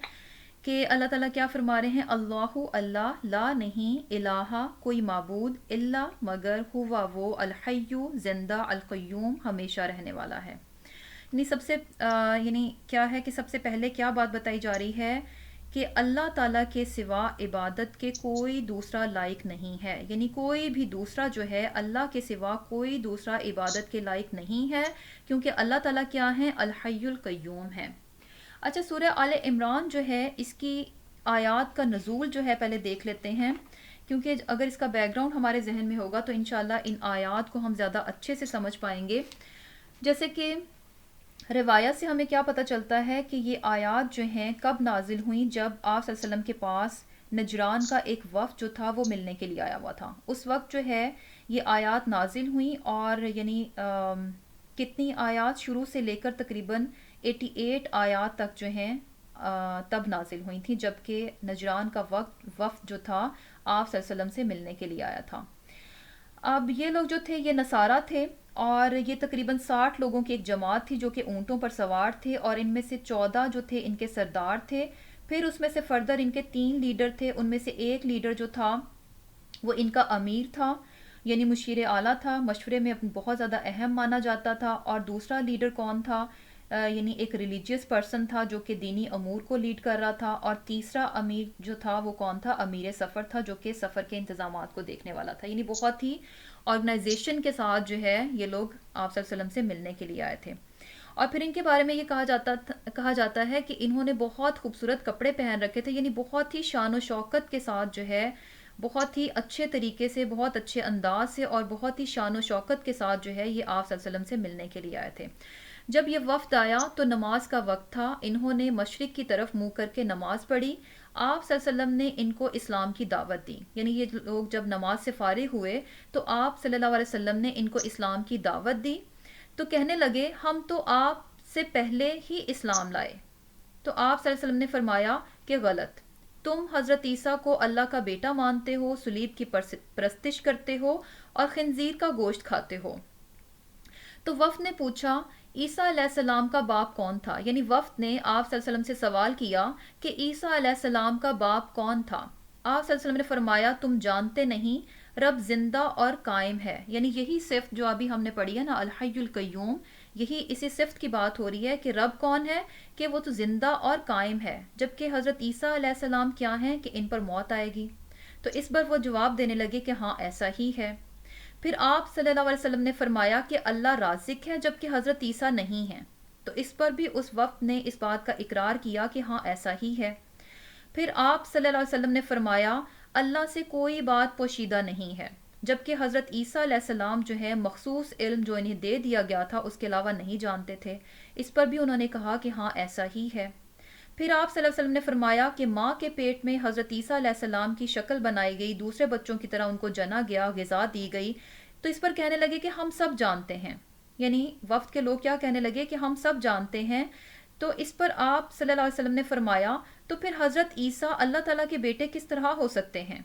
کہ اللہ تعالیٰ کیا فرما رہے ہیں؟ اللہ، اللہ، لا نہیں، الہ کوئی معبود، الا مگر، ہوا وہ، الحی زندہ، القیوم ہمیشہ رہنے والا ہے۔ یعنی یعنی کیا ہے کہ سب سے پہلے کیا بات بتائی جا رہی ہے کہ اللہ تعالیٰ کے سوا عبادت کے کوئی دوسرا لائق نہیں ہے، یعنی کوئی بھی دوسرا جو ہے اللہ کے سوا کوئی دوسرا عبادت کے لائق نہیں ہے، کیونکہ اللہ تعالیٰ کیا ہیں؟ الحی القیوم ہے۔ اچھا، سورہ آل عمران جو ہے اس کی آیات کا نزول جو ہے پہلے دیکھ لیتے ہیں، کیونکہ اگر اس کا بیک گراؤنڈ ہمارے ذہن میں ہوگا تو انشاءاللہ ان آیات کو ہم زیادہ اچھے سے سمجھ پائیں گے۔ جیسے کہ روایت سے ہمیں کیا پتہ چلتا ہے کہ یہ آیات جو ہیں کب نازل ہوئیں؟ جب آپ صلی اللہ علیہ وسلم کے پاس نجران کا ایک وفد جو تھا وہ ملنے کے لیے آیا ہوا تھا، اس وقت جو ہے یہ آیات نازل ہوئیں، اور یعنی کتنی آیات شروع سے لے کر تقریباً 88 آیات تک جو ہیں تب نازل ہوئی تھیں، جبکہ نجران کا وفد جو تھا آپ صلی اللہ علیہ وسلم سے ملنے کے لیے آیا تھا۔ اب یہ لوگ جو تھے یہ نصارہ تھے، اور یہ تقریباً 60 لوگوں کی ایک جماعت تھی جو کہ اونٹوں پر سوار تھے، اور ان میں سے 14 جو تھے ان کے سردار تھے، پھر اس میں سے فردر ان کے 3 لیڈر تھے، ان میں سے ایک لیڈر جو تھا وہ ان کا امیر تھا، یعنی مشیر اعلیٰ تھا، مشورے میں بہت زیادہ اہم مانا جاتا تھا۔ اور دوسرا لیڈر کون تھا؟ یعنی ایک ریلیجیس پرسن تھا جو کہ دینی امور کو لیڈ کر رہا تھا۔ اور تیسرا امیر جو تھا وہ کون تھا؟ امیر سفر تھا، جو کہ سفر کے انتظامات کو دیکھنے والا تھا۔ یعنی بہت ہی آرگنائزیشن کے ساتھ جو ہے یہ لوگ آپ صلی اللہ علیہ وسلم سے ملنے کے لیے آئے تھے۔ اور پھر ان کے بارے میں یہ کہا جاتا ہے کہ انہوں نے بہت خوبصورت کپڑے پہن رکھے تھے، یعنی بہت ہی شان و شوکت کے ساتھ جو ہے، بہت ہی اچھے طریقے سے، بہت اچھے انداز سے، اور بہت ہی شان و شوکت کے ساتھ جو ہے یہ آپ صلی اللہ علیہ وسلم سے ملنے کے لیے آئے تھے۔ جب یہ وفد آیا تو نماز کا وقت تھا، انہوں نے مشرق کی طرف منہ کر کے نماز پڑھی۔ آپ صلی اللہ علیہ وسلم نے ان کو اسلام کی دعوت دی، یعنی یہ لوگ جب نماز سے فارغ ہوئے تو آپ صلی اللہ علیہ وسلم نے ان کو اسلام کی دعوت دی، تو کہنے لگے ہم تو آپ سے پہلے ہی اسلام لائے۔ تو آپ صلی اللہ علیہ وسلم نے فرمایا کہ غلط، تم حضرت عیسیٰ کو اللہ کا بیٹا مانتے ہو، صلیب کی پرستش کرتے ہو، اور خنزیر کا گوشت کھاتے ہو۔ تو وفد نے پوچھا عیسیٰ علیہ السلام کا باپ کون تھا؟ یعنی وفد نے آپ صلی اللہ علیہ وسلم سے سوال کیا کہ عیسیٰ علیہ السلام کا باپ کون تھا؟ آپ صلی اللہ علیہ وسلم نے فرمایا تم جانتے نہیں، رب زندہ اور قائم ہے۔ یعنی یہی صفت جو ابھی ہم نے پڑھی ہے نا، الحی القیوم، یہی اسی صفت کی بات ہو رہی ہے کہ رب کون ہے، کہ وہ تو زندہ اور قائم ہے، جبکہ حضرت عیسیٰ علیہ السلام کیا ہیں کہ ان پر موت آئے گی۔ تو اس پر وہ جواب دینے لگے کہ ہاں ایسا ہی ہے۔ پھر آپ صلی اللہ علیہ وسلم نے فرمایا کہ اللہ رازق ہے جبکہ حضرت عیسیٰ نہیں ہیں۔ تو اس پر بھی اس وقت نے اس بات کا اقرار کیا کہ ہاں ایسا ہی ہے۔ پھر آپ صلی اللہ علیہ وسلم نے فرمایا اللہ سے کوئی بات پوشیدہ نہیں ہے، جبکہ حضرت عیسیٰ علیہ السلام جو ہے مخصوص علم جو انہیں دے دیا گیا تھا اس کے علاوہ نہیں جانتے تھے. اس پر بھی انہوں نے کہا کہ ہاں ایسا ہی ہے. پھر آپ صلی اللہ علیہ وسلم نے فرمایا کہ ماں کے پیٹ میں حضرت عیسیٰ علیہ السلام کی شکل بنائی گئی، دوسرے بچوں کی طرح ان کو جنا گیا، غذا دی گئی. تو اس پر کہنے لگے کہ ہم سب جانتے ہیں، یعنی وفد کے لوگ کیا کہنے لگے کہ ہم سب جانتے ہیں. تو اس پر آپ صلی اللہ علیہ وسلم نے فرمایا تو پھر حضرت عیسیٰ اللہ تعالیٰ کے بیٹے کس طرح ہو سکتے ہیں؟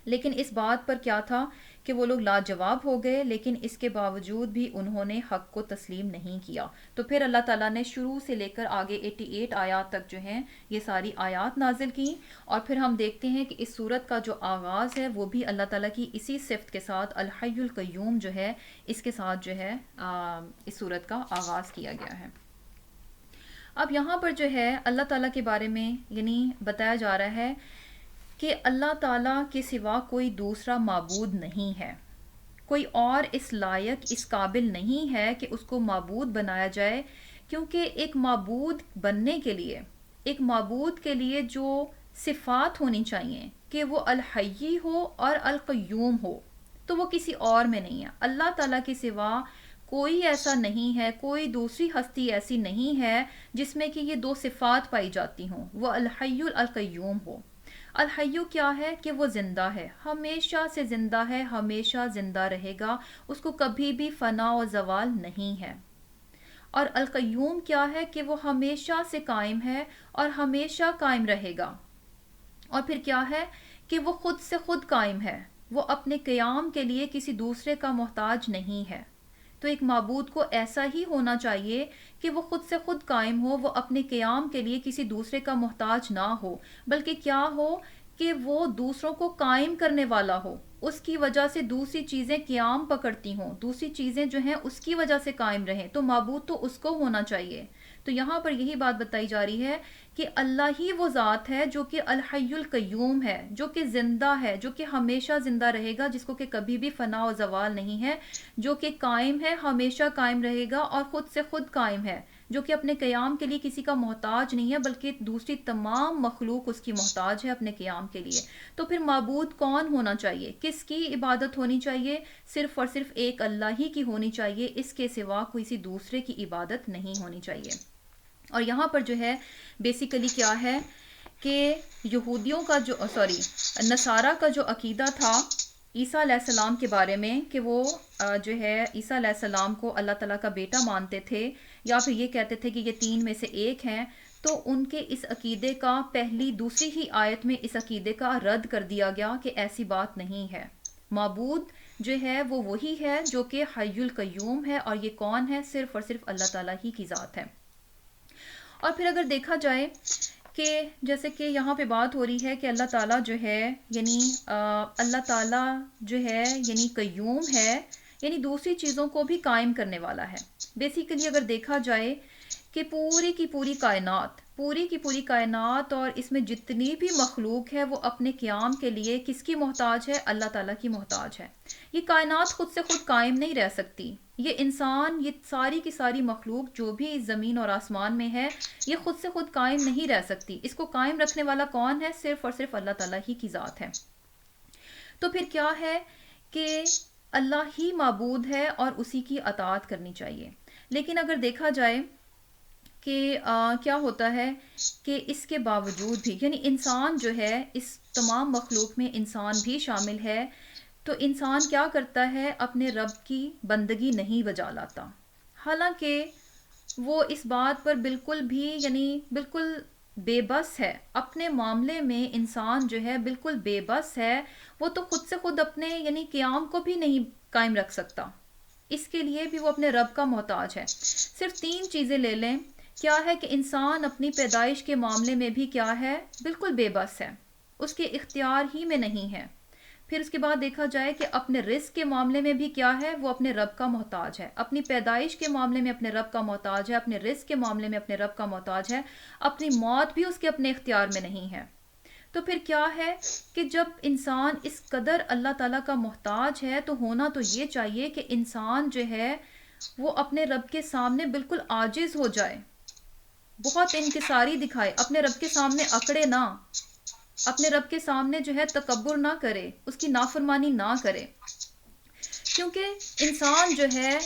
لیکن اس بات پر کیا تھا کہ وہ لوگ لاجواب ہو گئے، لیکن اس کے باوجود بھی انہوں نے حق کو تسلیم نہیں کیا. تو پھر اللہ تعالیٰ نے شروع سے لے کر آگے 88 آیات تک جو ہیں یہ ساری آیات نازل کی. اور پھر ہم دیکھتے ہیں کہ اس صورت کا جو آغاز ہے وہ بھی اللہ تعالیٰ کی اسی صفت کے ساتھ، الحی القیوم جو ہے اس کے ساتھ جو ہے اس صورت کا آغاز کیا گیا ہے. اب یہاں پر جو ہے اللہ تعالیٰ کے بارے میں یعنی بتایا جا رہا ہے کہ اللہ تعالیٰ کے سوا کوئی دوسرا معبود نہیں ہے، کوئی اور اس لائق اس قابل نہیں ہے کہ اس کو معبود بنایا جائے. کیونکہ ایک معبود بننے کے لیے، ایک معبود کے لیے جو صفات ہونی چاہیے کہ وہ الحی ہو اور القیوم ہو، تو وہ کسی اور میں نہیں ہے. اللہ تعالیٰ کے سوا کوئی ایسا نہیں ہے، کوئی دوسری ہستی ایسی نہیں ہے جس میں کہ یہ دو صفات پائی جاتی ہوں، وہ الحی القیوم ہو. الحیو کیا ہے کہ وہ زندہ ہے، ہمیشہ سے زندہ ہے، ہمیشہ زندہ رہے گا، اس کو کبھی بھی فنا و زوال نہیں ہے. اور القیوم کیا ہے کہ وہ ہمیشہ سے قائم ہے اور ہمیشہ قائم رہے گا. اور پھر کیا ہے کہ وہ خود سے خود قائم ہے، وہ اپنے قیام کے لیے کسی دوسرے کا محتاج نہیں ہے. تو ایک معبود کو ایسا ہی ہونا چاہیے کہ وہ خود سے خود قائم ہو، وہ اپنے قیام کے لیے کسی دوسرے کا محتاج نہ ہو، بلکہ کیا ہو کہ وہ دوسروں کو قائم کرنے والا ہو، اس کی وجہ سے دوسری چیزیں قیام پکڑتی ہوں، دوسری چیزیں جو ہیں اس کی وجہ سے قائم رہیں. تو معبود تو اس کو ہونا چاہیے. تو یہاں پر یہی بات بتائی جا رہی ہے کہ اللہ ہی وہ ذات ہے جو کہ الحی القیوم ہے، جو کہ زندہ ہے، جو کہ ہمیشہ زندہ رہے گا، جس کو کہ کبھی بھی فنا و زوال نہیں ہے، جو کہ قائم ہے، ہمیشہ قائم رہے گا اور خود سے خود قائم ہے، جو کہ اپنے قیام کے لیے کسی کا محتاج نہیں ہے بلکہ دوسری تمام مخلوق اس کی محتاج ہے اپنے قیام کے لیے. تو پھر معبود کون ہونا چاہیے، کس کی عبادت ہونی چاہیے؟ صرف اور صرف ایک اللہ ہی کی ہونی چاہیے، اس کے سوا کسی دوسرے کی عبادت نہیں ہونی چاہیے. اور یہاں پر جو ہے بیسیکلی کیا ہے کہ یہودیوں کا جو نصارہ کا جو عقیدہ تھا عیسیٰ علیہ السلام کے بارے میں کہ وہ جو ہے عیسیٰ علیہ السلام کو اللہ تعالیٰ کا بیٹا مانتے تھے، یا پھر یہ کہتے تھے کہ یہ تین میں سے ایک ہیں. تو ان کے اس عقیدے کا پہلی دوسری ہی آیت میں اس عقیدے کا رد کر دیا گیا کہ ایسی بات نہیں ہے. معبود جو ہے وہ وہی ہے جو کہ حی القیوم ہے، اور یہ کون ہے؟ صرف اور صرف اللہ تعالیٰ ہی کی ذات ہے. اور پھر اگر دیکھا جائے کہ جیسے کہ یہاں پہ بات ہو رہی ہے کہ اللہ تعالیٰ جو ہے یعنی اللہ تعالیٰ جو ہے یعنی قیوم ہے، یعنی دوسری چیزوں کو بھی قائم کرنے والا ہے. بیسیکلی اگر دیکھا جائے کہ پوری کی پوری کائنات اور اس میں جتنی بھی مخلوق ہے وہ اپنے قیام کے لیے کس کی محتاج ہے؟ اللہ تعالیٰ کی محتاج ہے. یہ کائنات خود سے خود قائم نہیں رہ سکتی. یہ انسان، یہ ساری کی ساری مخلوق جو بھی زمین اور آسمان میں ہے، یہ خود سے خود قائم نہیں رہ سکتی. اس کو قائم رکھنے والا کون ہے؟ صرف اور صرف اللہ تعالیٰ ہی کی ذات ہے. تو پھر کیا ہے کہ اللہ ہی معبود ہے اور اسی کی اطاعت کرنی چاہیے. لیکن اگر دیکھا جائے کہ کیا ہوتا ہے کہ اس کے باوجود بھی یعنی انسان جو ہے اس تمام مخلوق میں انسان بھی شامل ہے، تو انسان کیا کرتا ہے؟ اپنے رب کی بندگی نہیں بجا لاتا، حالانکہ وہ اس بات پر بالکل بھی یعنی بالکل بے بس ہے. اپنے معاملے میں انسان جو ہے بالکل بے بس ہے. وہ تو خود سے خود اپنے یعنی قیام کو بھی نہیں قائم رکھ سکتا، اس کے لیے بھی وہ اپنے رب کا محتاج ہے. صرف تین چیزیں لے لیں. کیا ہے کہ انسان اپنی پیدائش کے معاملے میں بھی کیا ہے؟ بالکل بے بس ہے، اس کے اختیار ہی میں نہیں ہے. پھر اس کے بعد دیکھا جائے کہ اپنے رزق کے معاملے میں بھی کیا ہے؟ وہ اپنے رب کا محتاج ہے. اپنی پیدائش کے معاملے میں اپنے رب کا محتاج ہے، اپنے رزق کے معاملے میں اپنے رب کا محتاج ہے. اپنی موت بھی اس کے اپنے اختیار میں نہیں ہے. تو پھر کیا ہے کہ جب انسان اس قدر اللہ تعالیٰ کا محتاج ہے تو ہونا تو یہ چاہیے کہ انسان جو ہے وہ اپنے رب کے سامنے بالکل عاجز ہو جائے، بہت انکساری دکھائے، اپنے رب کے سامنے اکڑے نہ. اپنے رب کے سامنے جو ہے تکبر نہ کرے، اس کی نافرمانی نہ کرے، کیونکہ انسان جو ہے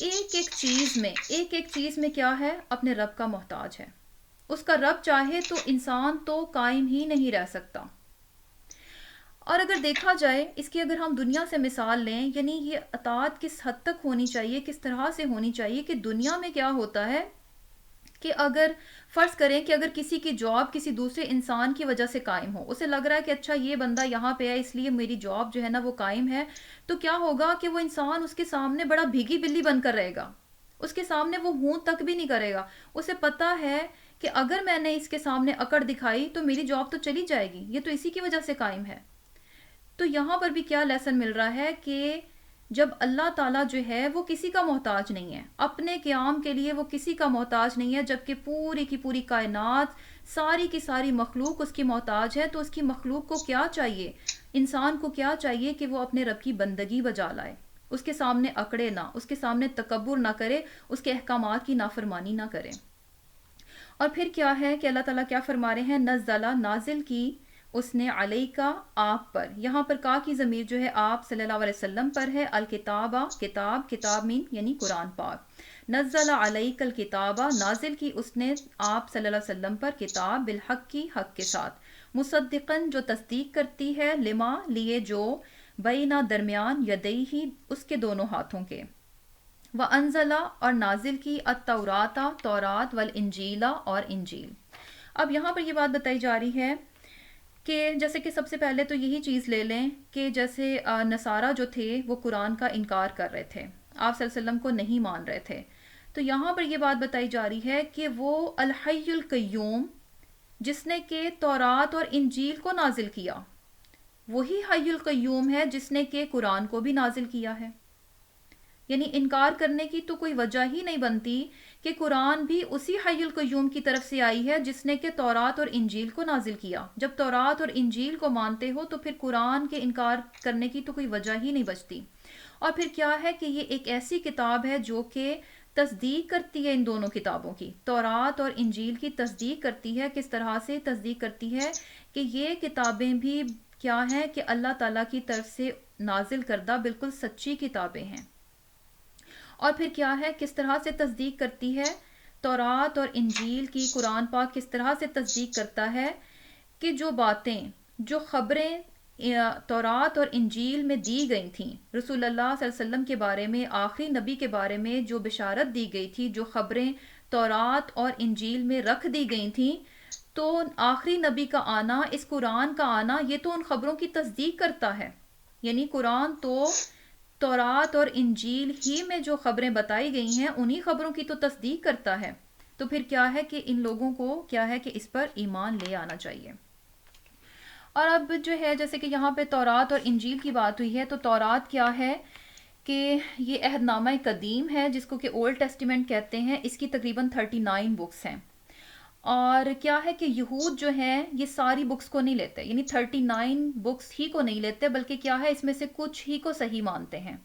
ایک ایک چیز میں کیا ہے، اپنے رب کا محتاج ہے. اس کا رب چاہے تو انسان تو قائم ہی نہیں رہ سکتا. اور اگر دیکھا جائے اس کی، اگر ہم دنیا سے مثال لیں، یعنی یہ اطاعت کس حد تک ہونی چاہیے، کس طرح سے ہونی چاہیے کہ دنیا میں کیا ہوتا ہے کہ اگر فرض کریں کہ اگر کسی کی جاب کسی دوسرے انسان کی وجہ سے قائم ہو، اسے لگ رہا ہے کہ اچھا یہ بندہ یہاں پہ ہے اس لیے میری جاب جو ہے نا وہ قائم ہے، تو کیا ہوگا کہ وہ انسان اس کے سامنے بڑا بھیگی بلی بن کر رہے گا، اس کے سامنے وہ ہوں تک بھی نہیں کرے گا. اسے پتا ہے کہ اگر میں نے اس کے سامنے اکڑ دکھائی تو میری جاب تو چلی جائے گی، یہ تو اسی کی وجہ سے قائم ہے. تو یہاں پر بھی کیا لیسن مل رہا ہے کہ جب اللہ تعالیٰ جو ہے وہ کسی کا محتاج نہیں ہے، اپنے قیام کے لیے وہ کسی کا محتاج نہیں ہے، جبکہ پوری کی پوری کائنات، ساری کی ساری مخلوق اس کی محتاج ہے، تو اس کی مخلوق کو کیا چاہیے، انسان کو کیا چاہیے کہ وہ اپنے رب کی بندگی بجا لائے، اس کے سامنے اکڑے نہ، اس کے سامنے تکبر نہ کرے، اس کے احکامات کی نافرمانی نہ کرے. اور پھر کیا ہے کہ اللہ تعالیٰ کیا فرما رہے ہیں، نزلہ نازل کی اس نے علیکا آپ پر، یہاں پر کا کی ضمیر جو ہے آپ صلی اللہ علیہ وسلم پر ہے، الکتابہ کتاب، کتاب مین یعنی قرآن پاک. نزل علیک الکتابہ نازل کی اس نے آپ صلی اللہ علیہ وسلم پر کتاب، بالحق کی حق کے ساتھ، مصدقاً جو تصدیق کرتی ہے، لما لیے جو، بینا درمیان، یدیہ اس کے دونوں ہاتھوں کے، وَأَنزَلَ اور نازل کی التوراۃ تورات، والانجیل اور انجیل. اب یہاں پر یہ بات بتائی جا رہی ہے کہ جیسے کہ سب سے پہلے تو یہی چیز لے لیں کہ جیسے نصارہ جو تھے وہ قرآن کا انکار کر رہے تھے، آپ صلی اللہ علیہ وسلم کو نہیں مان رہے تھے. تو یہاں پر یہ بات بتائی جا رہی ہے کہ وہ الحی القیوم جس نے کہ تورات اور انجیل کو نازل کیا، وہی حی القیوم ہے جس نے کہ قرآن کو بھی نازل کیا ہے. یعنی انکار کرنے کی تو کوئی وجہ ہی نہیں بنتی کہ قرآن بھی اسی حی القیوم کی طرف سے آئی ہے جس نے کہ تورات اور انجیل کو نازل کیا. جب تورات اور انجیل کو مانتے ہو تو پھر قرآن کے انکار کرنے کی تو کوئی وجہ ہی نہیں بچتی. اور پھر کیا ہے کہ یہ ایک ایسی کتاب ہے جو کہ تصدیق کرتی ہے ان دونوں کتابوں کی، تورات اور انجیل کی تصدیق کرتی ہے. کس طرح سے تصدیق کرتی ہے کہ یہ کتابیں بھی کیا ہیں کہ اللہ تعالیٰ کی طرف سے نازل کردہ بالکل سچی کتابیں ہیں. اور پھر کیا ہے، کس طرح سے تصدیق کرتی ہے تورات اور انجیل کی، قرآن پاک کس طرح سے تصدیق کرتا ہے کہ جو باتیں، جو خبریں تورات اور انجیل میں دی گئی تھیں، رسول اللہ صلی اللہ علیہ وسلم کے بارے میں، آخری نبی کے بارے میں جو بشارت دی گئی تھی، جو خبریں تورات اور انجیل میں رکھ دی گئی تھیں، تو آخری نبی کا آنا، اس قرآن کا آنا، یہ تو ان خبروں کی تصدیق کرتا ہے. یعنی قرآن تو تورات اور انجیل ہی میں جو خبریں بتائی گئی ہیں انہی خبروں کی تو تصدیق کرتا ہے. تو پھر کیا ہے کہ ان لوگوں کو کیا ہے کہ اس پر ایمان لے آنا چاہیے. اور اب جو ہے جیسے کہ یہاں پہ تورات اور انجیل کی بات ہوئی ہے، تو تورات کیا ہے کہ یہ عہد نامہ قدیم ہے جس کو کہ اولڈ ٹیسٹیمنٹ کہتے ہیں. اس کی تقریباً 39 بکس ہیں. اور کیا ہے کہ یہود جو ہیں یہ ساری بکس کو نہیں لیتے، یعنی 39 بکس ہی کو نہیں لیتے، بلکہ کیا ہے اس میں سے کچھ ہی کو صحیح مانتے ہیں.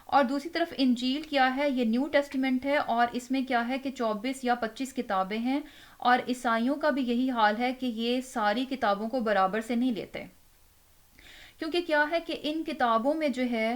اور دوسری طرف انجیل کیا ہے، یہ نیو ٹیسٹیمنٹ ہے، اور اس میں کیا ہے کہ 24 یا 25 کتابیں ہیں. اور عیسائیوں کا بھی یہی حال ہے کہ یہ ساری کتابوں کو برابر سے نہیں لیتے، کیونکہ کیا ہے کہ ان کتابوں میں جو ہے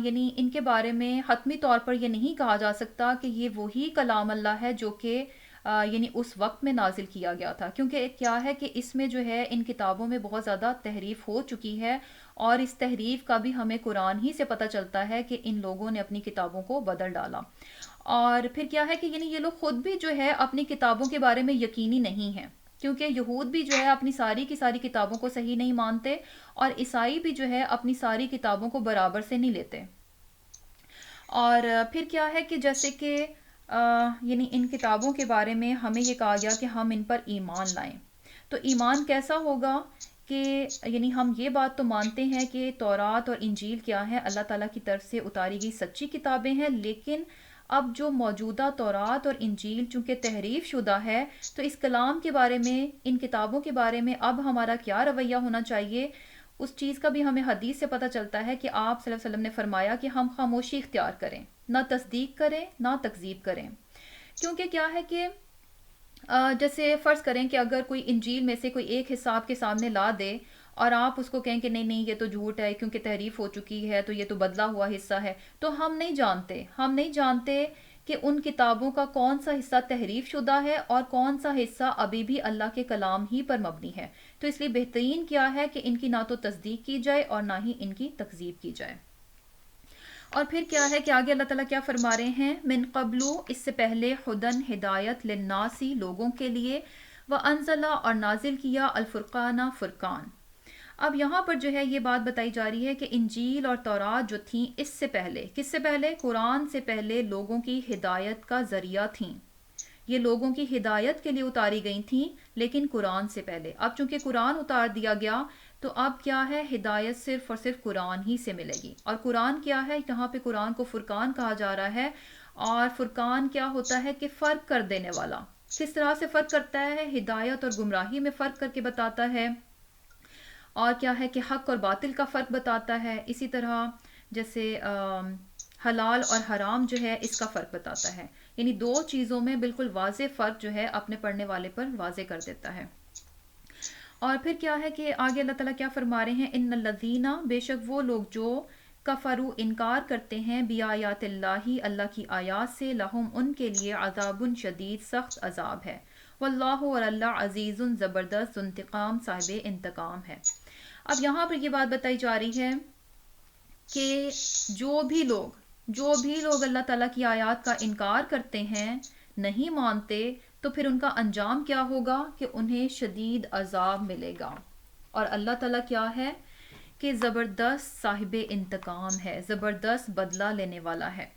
یعنی ان کے بارے میں حتمی طور پر یہ نہیں کہا جا سکتا کہ یہ وہی کلام اللہ ہے جو کہ یعنی اس وقت میں نازل کیا گیا تھا. کیونکہ کیا ہے کہ اس میں جو ہے ان کتابوں میں بہت زیادہ تحریف ہو چکی ہے، اور اس تحریف کا بھی ہمیں قرآن ہی سے پتہ چلتا ہے کہ ان لوگوں نے اپنی کتابوں کو بدل ڈالا. اور پھر کیا ہے کہ یعنی یہ لوگ خود بھی جو ہے اپنی کتابوں کے بارے میں یقینی نہیں ہیں، کیونکہ یہود بھی جو ہے اپنی ساری کی ساری کتابوں کو صحیح نہیں مانتے، اور عیسائی بھی جو ہے اپنی ساری کتابوں کو برابر سے نہیں لیتے. اور پھر کیا ہے کہ جیسے کہ یعنی ان کتابوں کے بارے میں ہمیں یہ کہا گیا کہ ہم ان پر ایمان لائیں. تو ایمان کیسا ہوگا کہ یعنی ہم یہ بات تو مانتے ہیں کہ تورات اور انجیل کیا ہے، اللہ تعالیٰ کی طرف سے اتاری گئی سچی کتابیں ہیں، لیکن اب جو موجودہ تورات اور انجیل چونکہ تحریف شدہ ہے، تو اس کلام کے بارے میں، ان کتابوں کے بارے میں اب ہمارا کیا رویہ ہونا چاہیے، اس چیز کا بھی ہمیں حدیث سے پتہ چلتا ہے کہ آپ صلی اللہ علیہ وسلم نے فرمایا کہ ہم خاموشی اختیار کریں، نہ تصدیق کریں نہ تکذیب کریں. کیونکہ کیا ہے کہ جیسے فرض کریں کہ اگر کوئی انجیل میں سے کوئی ایک حصہ آپ کے سامنے لا دے اور آپ اس کو کہیں کہ نہیں نہیں یہ تو جھوٹ ہے کیونکہ تحریف ہو چکی ہے تو یہ تو بدلا ہوا حصہ ہے، تو ہم نہیں جانتے کہ ان کتابوں کا کون سا حصہ تحریف شدہ ہے اور کون سا حصہ ابھی بھی اللہ کے کلام ہی پر مبنی ہے. تو اس لیے بہترین کیا ہے کہ ان کی نہ تو تصدیق کی جائے اور نہ ہی ان کی تکذیب کی جائے. اور پھر کیا ہے کہ آگے اللہ تعالیٰ کیا فرما رہے ہیں، من قبلو اس سے پہلے، ہدن ہدایت، للناسی لوگوں کے لیے، وانزلہ اور نازل کیا، الفرقانہ فرقان. اب یہاں پر جو ہے یہ بات بتائی جا رہی ہے کہ انجیل اور تورات جو تھیں اس سے پہلے، کس سے پہلے؟ قرآن سے پہلے لوگوں کی ہدایت کا ذریعہ تھیں. یہ لوگوں کی ہدایت کے لیے اتاری گئی تھیں لیکن قرآن سے پہلے. اب چونکہ قرآن اتار دیا گیا تو اب کیا ہے، ہدایت صرف اور صرف قرآن ہی سے ملے گی. اور قرآن کیا ہے، یہاں پہ قرآن کو فرقان کہا جا رہا ہے. اور فرقان کیا ہوتا ہے کہ فرق کر دینے والا. کس طرح سے فرق کرتا ہے؟ ہدایت اور گمراہی میں فرق کر کے بتاتا ہے. اور کیا ہے کہ حق اور باطل کا فرق بتاتا ہے. اسی طرح جیسے حلال اور حرام جو ہے اس کا فرق بتاتا ہے. یعنی دو چیزوں میں بالکل واضح فرق جو ہے اپنے پڑھنے والے پر واضح کر دیتا ہے. اور پھر کیا ہے کہ آگے اللہ تعالیٰ کیا فرما رہے ہیں، ان الذین، بے شک وہ لوگ جو کفروا انکار کرتے ہیں، بیایات اللہ اللہ کی آیات سے، لہم ان کے لیے عذاب شدید سخت عذاب ہے، واللہ اور اللہ عزیز زبردست انتقام صاحب انتقام ہے. اب یہاں پر یہ بات بتائی جا رہی ہے کہ جو بھی لوگ اللہ تعالیٰ کی آیات کا انکار کرتے ہیں، نہیں مانتے، تو پھر ان کا انجام کیا ہوگا کہ انہیں شدید عذاب ملے گا. اور اللہ تعالیٰ کیا ہے کہ زبردست صاحب انتقام ہے، زبردست بدلہ لینے والا ہے.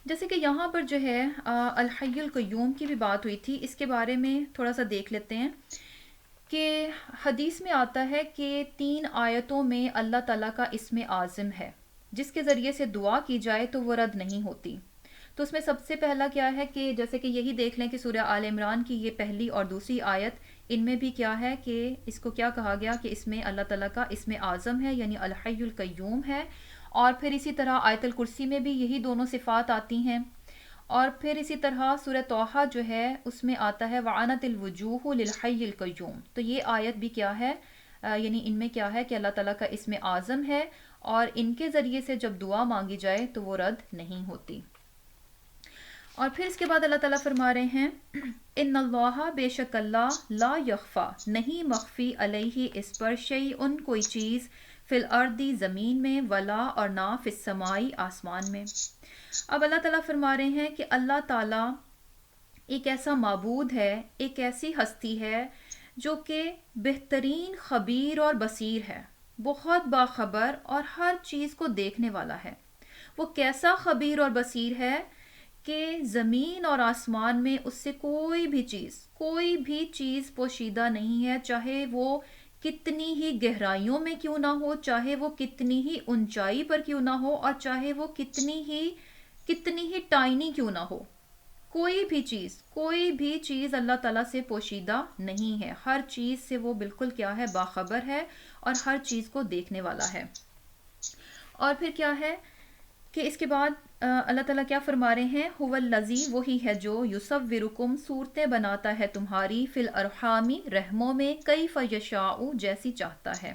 جیسے کہ یہاں پر جو ہے الحی القیوم کی بھی بات ہوئی تھی، اس کے بارے میں تھوڑا سا دیکھ لیتے ہیں کہ حدیث میں آتا ہے کہ 3 آیتوں میں اللہ تعالیٰ کا اسم اعظم ہے جس کے ذریعے سے دعا کی جائے تو وہ رد نہیں ہوتی. تو اس میں سب سے پہلا کیا ہے کہ جیسے کہ یہی دیکھ لیں کہ سورہ آل عمران کی یہ پہلی اور دوسری آیت، ان میں بھی کیا ہے کہ اس کو کیا کہا گیا کہ اس میں اللہ تعالیٰ کا اسم اعظم ہے یعنی الحی القیوم ہے. اور پھر اسی طرح آیت الکرسی میں بھی یہی دونوں صفات آتی ہیں. اور پھر اسی طرح سورہ طٰہٰ جو ہے اس میں آتا ہے وعنت الوجوہ للحی القیوم. تو یہ آیت بھی کیا ہے، یعنی ان میں کیا ہے کہ اللہ تعالیٰ کا اسم اعظم ہے اور ان کے ذریعے سے جب دعا مانگی جائے تو وہ رد نہیں ہوتی. اور پھر اس کے بعد اللہ تعالیٰ فرما رہے ہیں ان اللہ، بے شک اللہ، لا یخفا، نہیں مخفی، علیہ اس پر، شیئن کوئی چیز، فی الارضی زمین میں، ولا اور نہ، فی السمائی آسمان میں. اب اللہ تعالیٰ فرما رہے ہیں کہ اللہ تعالیٰ ایک ایسا معبود ہے، ایک ایسی ہستی ہے جو کہ بہترین خبیر اور بصیر ہے، بہت باخبر اور ہر چیز کو دیکھنے والا ہے. وہ کیسا خبیر اور بصیر ہے کہ زمین اور آسمان میں اس سے کوئی بھی چیز پوشیدہ نہیں ہے، چاہے وہ کتنی ہی گہرائیوں میں کیوں نہ ہو، چاہے وہ کتنی ہی اونچائی پر کیوں نہ ہو، اور چاہے وہ کتنی ہی ٹائنی کیوں نہ ہو. کوئی بھی چیز اللہ تعالیٰ سے پوشیدہ نہیں ہے. ہر چیز سے وہ بالکل کیا ہے، باخبر ہے اور ہر چیز کو دیکھنے والا ہے. اور پھر کیا ہے کہ اس کے بعد اللہ تعالیٰ کیا فرما رہے ہیں، هو الذی، وہی ہے جو، یصورکم، صورتیں بناتا ہے تمہاری، فی الارحام، رحموں میں، کیف یشاء، جیسی چاہتا ہے.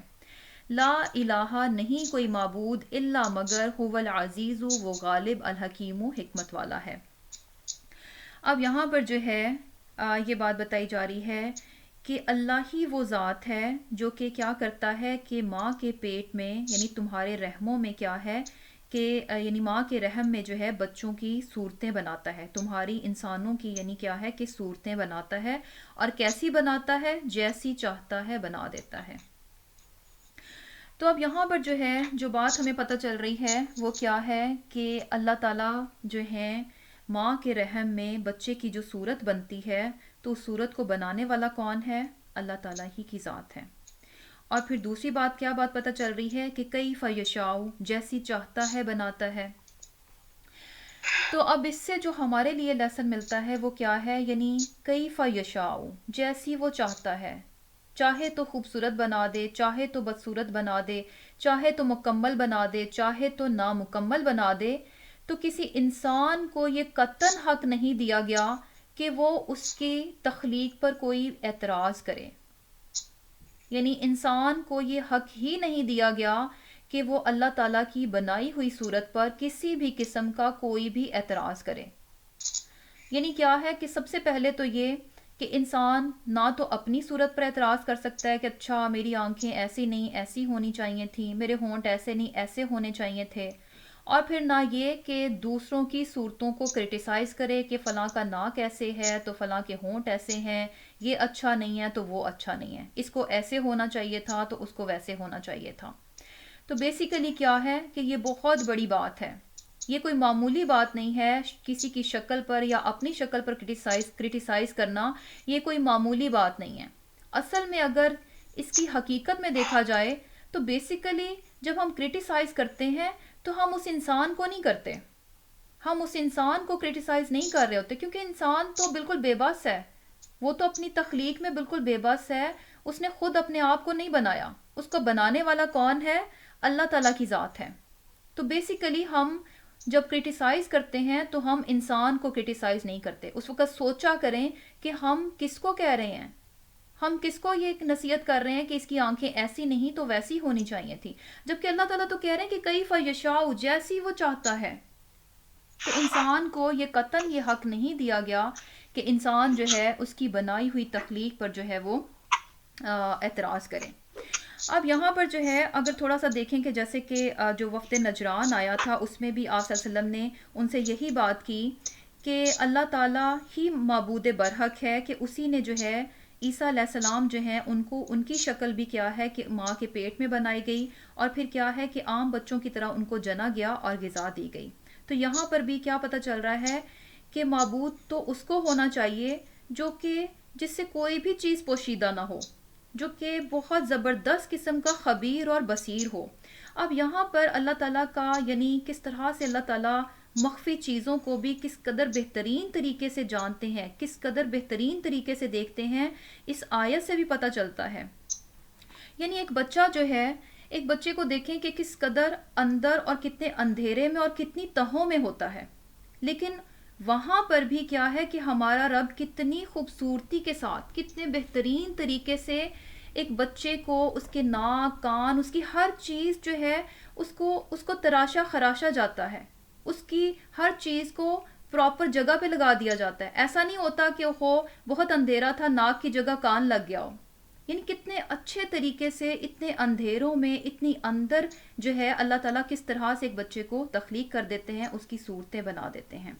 لا الہ، نہیں کوئی معبود، الا مگر، هو العزیز، وہ غالب، الحکیم، حکمت والا ہے. اب یہاں پر جو ہے یہ بات بتائی جا رہی ہے کہ اللہ ہی وہ ذات ہے جو کہ کیا کرتا ہے کہ ماں کے پیٹ میں یعنی تمہارے رحموں میں کیا ہے کہ یعنی ماں کے رحم میں جو ہے بچوں کی صورتیں بناتا ہے، تمہاری انسانوں کی یعنی کیا ہے کہ صورتیں بناتا ہے. اور کیسی بناتا ہے؟ جیسی چاہتا ہے بنا دیتا ہے. تو اب یہاں پر جو ہے جو بات ہمیں پتہ چل رہی ہے وہ کیا ہے کہ اللہ تعالیٰ جو ہے ماں کے رحم میں بچے کی جو صورت بنتی ہے تو اس صورت کو بنانے والا کون ہے؟ اللہ تعالیٰ ہی کی ذات ہے. اور پھر دوسری بات کیا بات پتہ چل رہی ہے کہ کیف یشاء، جیسی چاہتا ہے بناتا ہے. تو اب اس سے جو ہمارے لیے لیسن ملتا ہے وہ کیا ہے، یعنی کیف یشاء، جیسی وہ چاہتا ہے، چاہے تو خوبصورت بنا دے، چاہے تو بدصورت بنا دے، چاہے تو مکمل بنا دے، چاہے تو نامکمل بنا دے. تو کسی انسان کو یہ قطعاً حق نہیں دیا گیا کہ وہ اس کی تخلیق پر کوئی اعتراض کرے. یعنی انسان کو یہ حق ہی نہیں دیا گیا کہ وہ اللہ تعالیٰ کی بنائی ہوئی صورت پر کسی بھی قسم کا کوئی بھی اعتراض کرے. یعنی کیا ہے کہ سب سے پہلے تو یہ کہ انسان نہ تو اپنی صورت پر اعتراض کر سکتا ہے کہ اچھا میری آنکھیں ایسی نہیں ایسی ہونی چاہیے تھیں، میرے ہونٹ ایسے نہیں ایسے ہونے چاہیے تھے، اور پھر نہ یہ کہ دوسروں کی صورتوں کو کرٹیسائز کرے کہ فلاں کا ناک ایسے ہے تو فلاں کے ہونٹ ایسے ہیں، یہ اچھا نہیں ہے تو وہ اچھا نہیں ہے، اس کو ایسے ہونا چاہیے تھا تو اس کو ویسے ہونا چاہیے تھا. تو بیسیکلی کیا ہے کہ یہ بہت بڑی بات ہے، یہ کوئی معمولی بات نہیں ہے. کسی کی شکل پر یا اپنی شکل پر کرٹیسائز کرنا یہ کوئی معمولی بات نہیں ہے. اصل میں اگر اس کی حقیقت میں دیکھا جائے تو بیسیکلی جب ہم کرٹیسائز کرتے ہیں تو ہم اس انسان کو نہیں کرتے، ہم اس انسان کو کرٹیسائز نہیں کر رہے ہوتے، کیونکہ انسان تو بالکل بے بس ہے، وہ تو اپنی تخلیق میں بالکل بے بس ہے. اس نے خود اپنے آپ کو نہیں بنایا، اس کو بنانے والا کون ہے؟ اللہ تعالیٰ کی ذات ہے. تو بیسیکلی ہم جب کرٹیسائز کرتے ہیں تو ہم انسان کو کرٹیسائز نہیں کرتے. اس وقت سوچا کریں کہ ہم کس کو کہہ رہے ہیں، ہم کس کو یہ نصیحت کر رہے ہیں کہ اس کی آنکھیں ایسی نہیں تو ویسی ہونی چاہیے تھی، جبکہ اللہ تعالیٰ تو کہہ رہے ہیں کہ کیف یشاء، جیسی وہ چاہتا ہے. تو انسان کو یہ قطعاً یہ حق نہیں دیا گیا کہ انسان جو ہے اس کی بنائی ہوئی تخلیق پر جو ہے وہ اعتراض کرے. اب یہاں پر جو ہے اگر تھوڑا سا دیکھیں کہ جیسے کہ جو وفد نجران آیا تھا اس میں بھی آپ صلی اللہ علیہ وسلم نے ان سے یہی بات کی کہ اللہ تعالیٰ ہی معبود برحق ہے، کہ اسی نے جو ہے عیسیٰ علیہ السلام جو ہیں ان کو ان کی شکل بھی کیا ہے کہ ماں کے پیٹ میں بنائی گئی، اور پھر کیا ہے کہ عام بچوں کی طرح ان کو جنا گیا اور غذا دی گئی. تو یہاں پر بھی کیا پتہ چل رہا ہے کہ معبود تو اس کو ہونا چاہیے جو کہ جس سے کوئی بھی چیز پوشیدہ نہ ہو، جو کہ بہت زبردست قسم کا خبیر اور بصیر ہو. اب یہاں پر اللہ تعالیٰ کا یعنی کس طرح سے اللہ تعالیٰ مخفی چیزوں کو بھی کس قدر بہترین طریقے سے جانتے ہیں، کس قدر بہترین طریقے سے دیکھتے ہیں، اس آیت سے بھی پتہ چلتا ہے. یعنی ایک بچہ جو ہے، ایک بچے کو دیکھیں کہ کس قدر اندر اور کتنے اندھیرے میں اور کتنی تہوں میں ہوتا ہے، لیکن وہاں پر بھی کیا ہے کہ ہمارا رب کتنی خوبصورتی کے ساتھ کتنے بہترین طریقے سے ایک بچے کو اس کے ناک کان اس کی ہر چیز جو ہے اس کو تراشا خراشا جاتا ہے، اس کی ہر چیز کو پراپر جگہ پہ لگا دیا جاتا ہے. ایسا نہیں ہوتا کہ وہ بہت اندھیرا تھا ناک کی جگہ کان لگ گیا ہو. یعنی کتنے اچھے طریقے سے اتنے اندھیروں میں اتنی اندر جو ہے اللہ تعالیٰ کس طرح سے ایک بچے کو تخلیق کر دیتے ہیں، اس کی صورتیں بنا دیتے ہیں.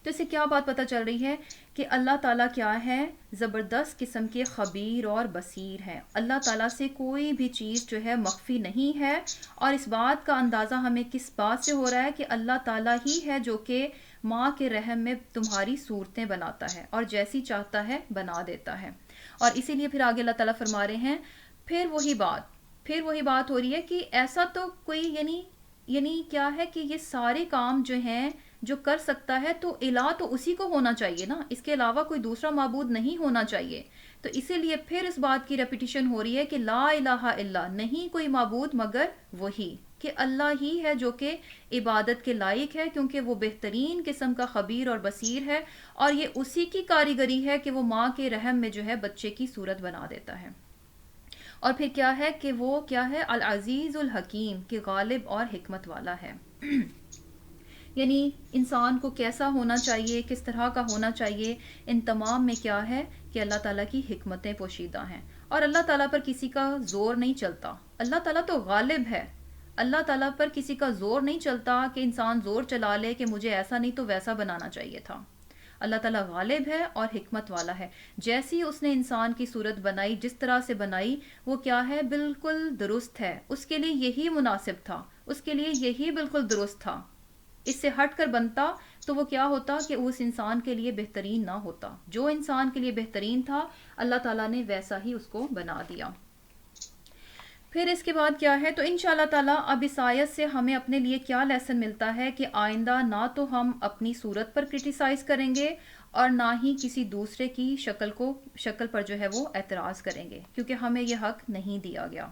تو اس سے کیا بات پتہ چل رہی ہے کہ اللہ تعالیٰ کیا ہے، زبردست قسم کے خبیر اور بصیر ہے. اللہ تعالیٰ سے کوئی بھی چیز جو ہے مخفی نہیں ہے، اور اس بات کا اندازہ ہمیں کس بات سے ہو رہا ہے کہ اللہ تعالیٰ ہی ہے جو کہ ماں کے رحم میں تمہاری صورتیں بناتا ہے اور جیسی چاہتا ہے بنا دیتا ہے. اور اسی لیے پھر آگے اللہ تعالیٰ فرما رہے ہیں پھر وہی بات ہو رہی ہے کہ ایسا تو کوئی یعنی کیا ہے کہ یہ سارے کام جو ہیں جو کر سکتا ہے تو الہ تو اسی کو ہونا چاہیے نا، اس کے علاوہ کوئی دوسرا معبود نہیں ہونا چاہیے. تو اسی لیے پھر اس بات کی ریپیٹیشن ہو رہی ہے کہ لا الہ الا، نہیں کوئی معبود مگر وہی، کہ اللہ ہی ہے جو کہ عبادت کے لائق ہے، کیونکہ وہ بہترین قسم کا خبیر اور بصیر ہے، اور یہ اسی کی کاریگری ہے کہ وہ ماں کے رحم میں جو ہے بچے کی صورت بنا دیتا ہے. اور پھر کیا ہے کہ وہ کیا ہے العزیز الحکیم، کہ غالب اور حکمت والا ہے. یعنی انسان کو کیسا ہونا چاہیے، کس طرح کا ہونا چاہیے، ان تمام میں کیا ہے کہ اللہ تعالیٰ کی حکمتیں پوشیدہ ہیں. اور اللہ تعالیٰ پر کسی کا زور نہیں چلتا، اللہ تعالیٰ تو غالب ہے. اللہ تعالیٰ پر کسی کا زور نہیں چلتا کہ انسان زور چلا لے کہ مجھے ایسا نہیں تو ویسا بنانا چاہیے تھا. اللہ تعالیٰ غالب ہے اور حکمت والا ہے. جیسی اس نے انسان کی صورت بنائی، جس طرح سے بنائی، وہ کیا ہے بالکل درست ہے. اس کے لیے یہی مناسب تھا، اس کے لیے یہی بالکل درست تھا. اس سے ہٹ کر بنتا تو وہ کیا ہوتا کہ اس انسان کے لیے بہترین نہ ہوتا. جو انسان کے لیے بہترین تھا اللہ تعالیٰ نے ویسا ہی اس کو بنا دیا. پھر اس کے بعد کیا ہے، تو انشاءاللہ تعالیٰ اب اس آیت سے ہمیں اپنے لیے کیا لیسن ملتا ہے کہ آئندہ نہ تو ہم اپنی صورت پر کرٹیسائز کریں گے اور نہ ہی کسی دوسرے کی شکل پر جو ہے وہ اعتراض کریں گے، کیونکہ ہمیں یہ حق نہیں دیا گیا.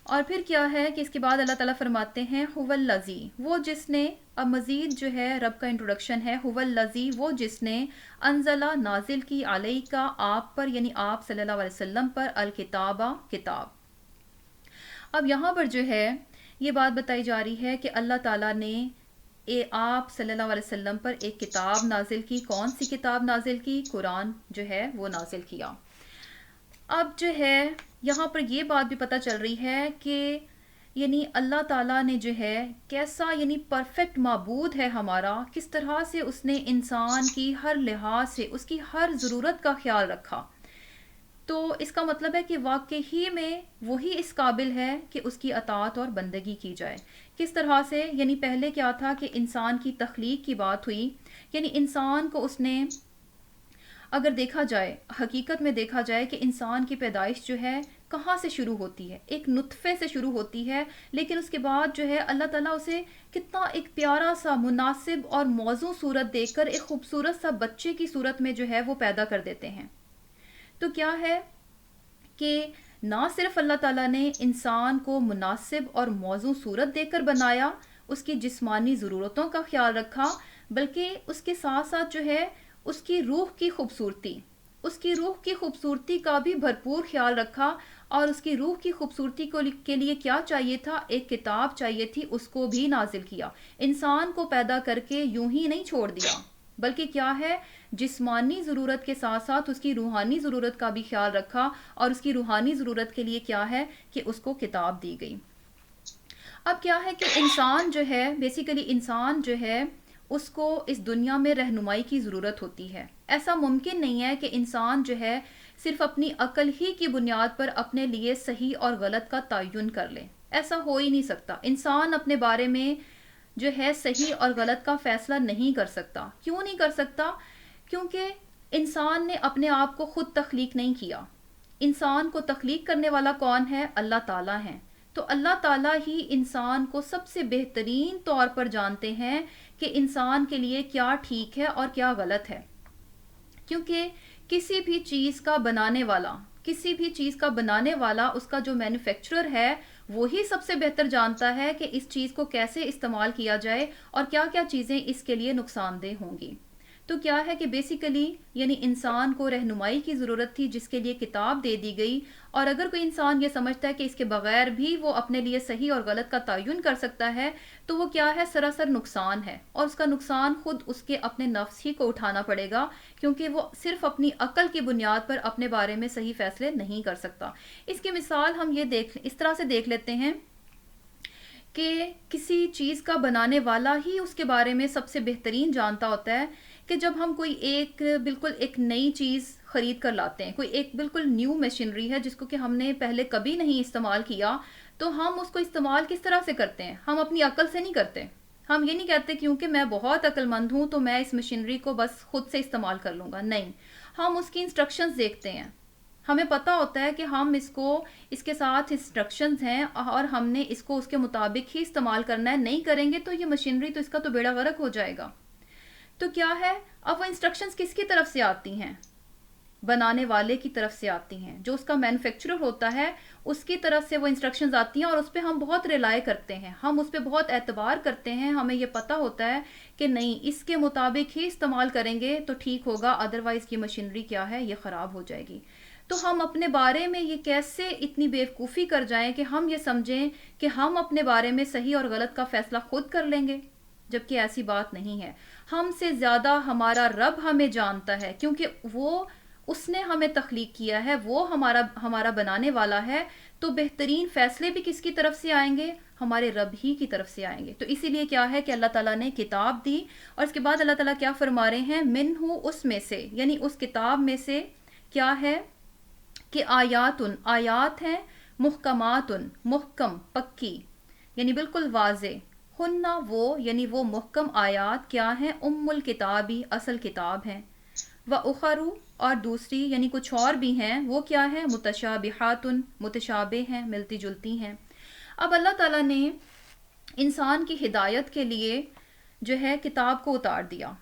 اور پھر کیا ہے کہ اس کے بعد اللہ تعالیٰ فرماتے ہیں هو الذی، وہ جس نے، اب مزید جو ہے رب کا انٹروڈکشن ہے، هو الذی، وہ جس نے، انزلہ نازل کی، علیہ کا آپ پر، یعنی آپ صلی اللہ علیہ وسلم پر، الکتابہ کتاب۔ اب یہاں پر جو ہے یہ بات بتائی جا رہی ہے کہ اللہ تعالیٰ نے آپ صلی اللہ علیہ وسلم پر ایک کتاب نازل کی۔ کون سی کتاب نازل کی؟ قرآن جو ہے وہ نازل کیا۔ اب جو ہے یہاں پر یہ بات بھی پتہ چل رہی ہے کہ یعنی اللہ تعالیٰ نے جو ہے کیسا، یعنی پرفیکٹ معبود ہے ہمارا، کس طرح سے اس نے انسان کی ہر لحاظ سے اس کی ہر ضرورت کا خیال رکھا۔ تو اس کا مطلب ہے کہ واقعی میں وہی اس قابل ہے کہ اس کی اطاعت اور بندگی کی جائے۔ کس طرح سے؟ یعنی پہلے کیا تھا کہ انسان کی تخلیق کی بات ہوئی، یعنی انسان کو اس نے، اگر دیکھا جائے، حقیقت میں دیکھا جائے کہ انسان کی پیدائش جو ہے کہاں سے شروع ہوتی ہے؟ ایک نطفے سے شروع ہوتی ہے، لیکن اس کے بعد جو ہے اللہ تعالیٰ اسے کتنا ایک پیارا سا، مناسب اور موزوں صورت دے کر ایک خوبصورت سا بچے کی صورت میں جو ہے وہ پیدا کر دیتے ہیں۔ تو کیا ہے کہ نہ صرف اللہ تعالیٰ نے انسان کو مناسب اور موزوں صورت دے کر بنایا، اس کی جسمانی ضرورتوں کا خیال رکھا، بلکہ اس کے ساتھ ساتھ جو ہے اس کی روح کی خوبصورتی، اس کی روح کی خوبصورتی کا بھی بھرپور خیال رکھا۔ اور اس کی روح کی خوبصورتی کے لیے کیا چاہیے تھا؟ ایک کتاب چاہیے تھی، اس کو بھی نازل کیا۔ انسان کو پیدا کر کے یوں ہی نہیں چھوڑ دیا، بلکہ کیا ہے، جسمانی ضرورت کے ساتھ ساتھ اس کی روحانی ضرورت کا بھی خیال رکھا، اور اس کی روحانی ضرورت کے لیے کیا ہے کہ اس کو کتاب دی گئی۔ اب کیا ہے کہ انسان جو ہے، بیسیکلی انسان جو ہے، اس کو اس دنیا میں رہنمائی کی ضرورت ہوتی ہے۔ ایسا ممکن نہیں ہے کہ انسان جو ہے صرف اپنی عقل ہی کی بنیاد پر اپنے لیے صحیح اور غلط کا تعین کر لے، ایسا ہو ہی نہیں سکتا۔ انسان اپنے بارے میں جو ہے صحیح اور غلط کا فیصلہ نہیں کر سکتا۔ کیوں نہیں کر سکتا؟ کیونکہ انسان نے اپنے آپ کو خود تخلیق نہیں کیا۔ انسان کو تخلیق کرنے والا کون ہے؟ اللہ تعالیٰ ہے۔ تو اللہ تعالیٰ ہی انسان کو سب سے بہترین طور پر جانتے ہیں کہ انسان کے لیے کیا ٹھیک ہے اور کیا غلط ہے۔ کیونکہ کسی بھی چیز کا بنانے والا، اس کا جو مینوفیکچرر ہے، وہی سب سے بہتر جانتا ہے کہ اس چیز کو کیسے استعمال کیا جائے اور کیا کیا چیزیں اس کے لیے نقصان دہ ہوں گی۔ تو کیا ہے کہ بیسیکلی یعنی انسان کو رہنمائی کی ضرورت تھی، جس کے لیے کتاب دے دی گئی۔ اور اگر کوئی انسان یہ سمجھتا ہے کہ اس کے بغیر بھی وہ اپنے لیے صحیح اور غلط کا تعین کر سکتا ہے، تو وہ کیا ہے، سراسر نقصان ہے، اور اس کا نقصان خود اس کے اپنے نفس ہی کو اٹھانا پڑے گا، کیونکہ وہ صرف اپنی عقل کی بنیاد پر اپنے بارے میں صحیح فیصلے نہیں کر سکتا۔ اس کی مثال ہم اس طرح سے دیکھ لیتے ہیں کہ کسی چیز کا بنانے والا ہی اس کے بارے میں سب سے بہترین جانتا ہوتا ہے کہ جب ہم کوئی بالکل ایک نئی چیز خرید کر لاتے ہیں، کوئی ایک بالکل نیو مشینری ہے جس کو کہ ہم نے پہلے کبھی نہیں استعمال کیا، تو ہم اس کو استعمال کس طرح سے کرتے ہیں؟ ہم اپنی عقل سے نہیں کرتے۔ ہم یہ نہیں کہتے کیونکہ میں بہت عقل مند ہوں تو میں اس مشینری کو بس خود سے استعمال کر لوں گا، نہیں، ہم اس کی انسٹرکشنز دیکھتے ہیں۔ ہمیں پتہ ہوتا ہے کہ ہم اس کے ساتھ انسٹرکشنز ہیں اور ہم نے اس کو اس کے مطابق ہی استعمال کرنا ہے، نہیں کریں گے تو یہ مشینری تو اس کا تو بیڑا غرق ہو جائے گا۔ تو کیا ہے، اب وہ انسٹرکشنز کس کی طرف سے آتی ہیں؟ بنانے والے کی طرف سے آتی ہیں، جو اس کا مینوفیکچرر ہوتا ہے اس کی طرف سے وہ انسٹرکشنز آتی ہیں، اور اس پہ ہم بہت ریلائی کرتے ہیں، ہم اس پہ بہت اعتبار کرتے ہیں۔ ہمیں یہ پتہ ہوتا ہے کہ نہیں، اس کے مطابق ہی استعمال کریں گے تو ٹھیک ہوگا، ادروائز کی مشینری کیا ہے، یہ خراب ہو جائے گی۔ تو ہم اپنے بارے میں یہ کیسے اتنی بیوقوفی کر جائیں کہ ہم یہ سمجھیں کہ ہم اپنے بارے میں صحیح اور غلط کا فیصلہ خود کر لیں گے، جبکہ ایسی بات نہیں ہے۔ ہم سے زیادہ ہمارا رب ہمیں جانتا ہے، کیونکہ اس نے ہمیں تخلیق کیا ہے، وہ ہمارا بنانے والا ہے۔ تو بہترین فیصلے بھی کس کی طرف سے آئیں گے؟ ہمارے رب ہی کی طرف سے آئیں گے۔ تو اسی لیے کیا ہے کہ اللہ تعالیٰ نے کتاب دی، اور اس کے بعد اللہ تعالیٰ کیا فرما رہے ہیں؟ منہ، اس میں سے، یعنی اس کتاب میں سے کیا ہے کہ آیات ہیں، محکمات، محکم، پکی، یعنی بالکل واضح، ہننا وہ، یعنی وہ محکم آیات کیا ہیں؟ ام الکتابی، اصل کتاب ہیں، وَأُخَرُ، اور دوسری یعنی کچھ اور بھی ہیں، وہ کیا ہے؟ متشابہات، متشابہ ہیں، ملتی جلتی ہیں۔ اب اللہ تعالیٰ نے انسان کی ہدایت کے لیے جو ہے کتاب کو اتار دیا،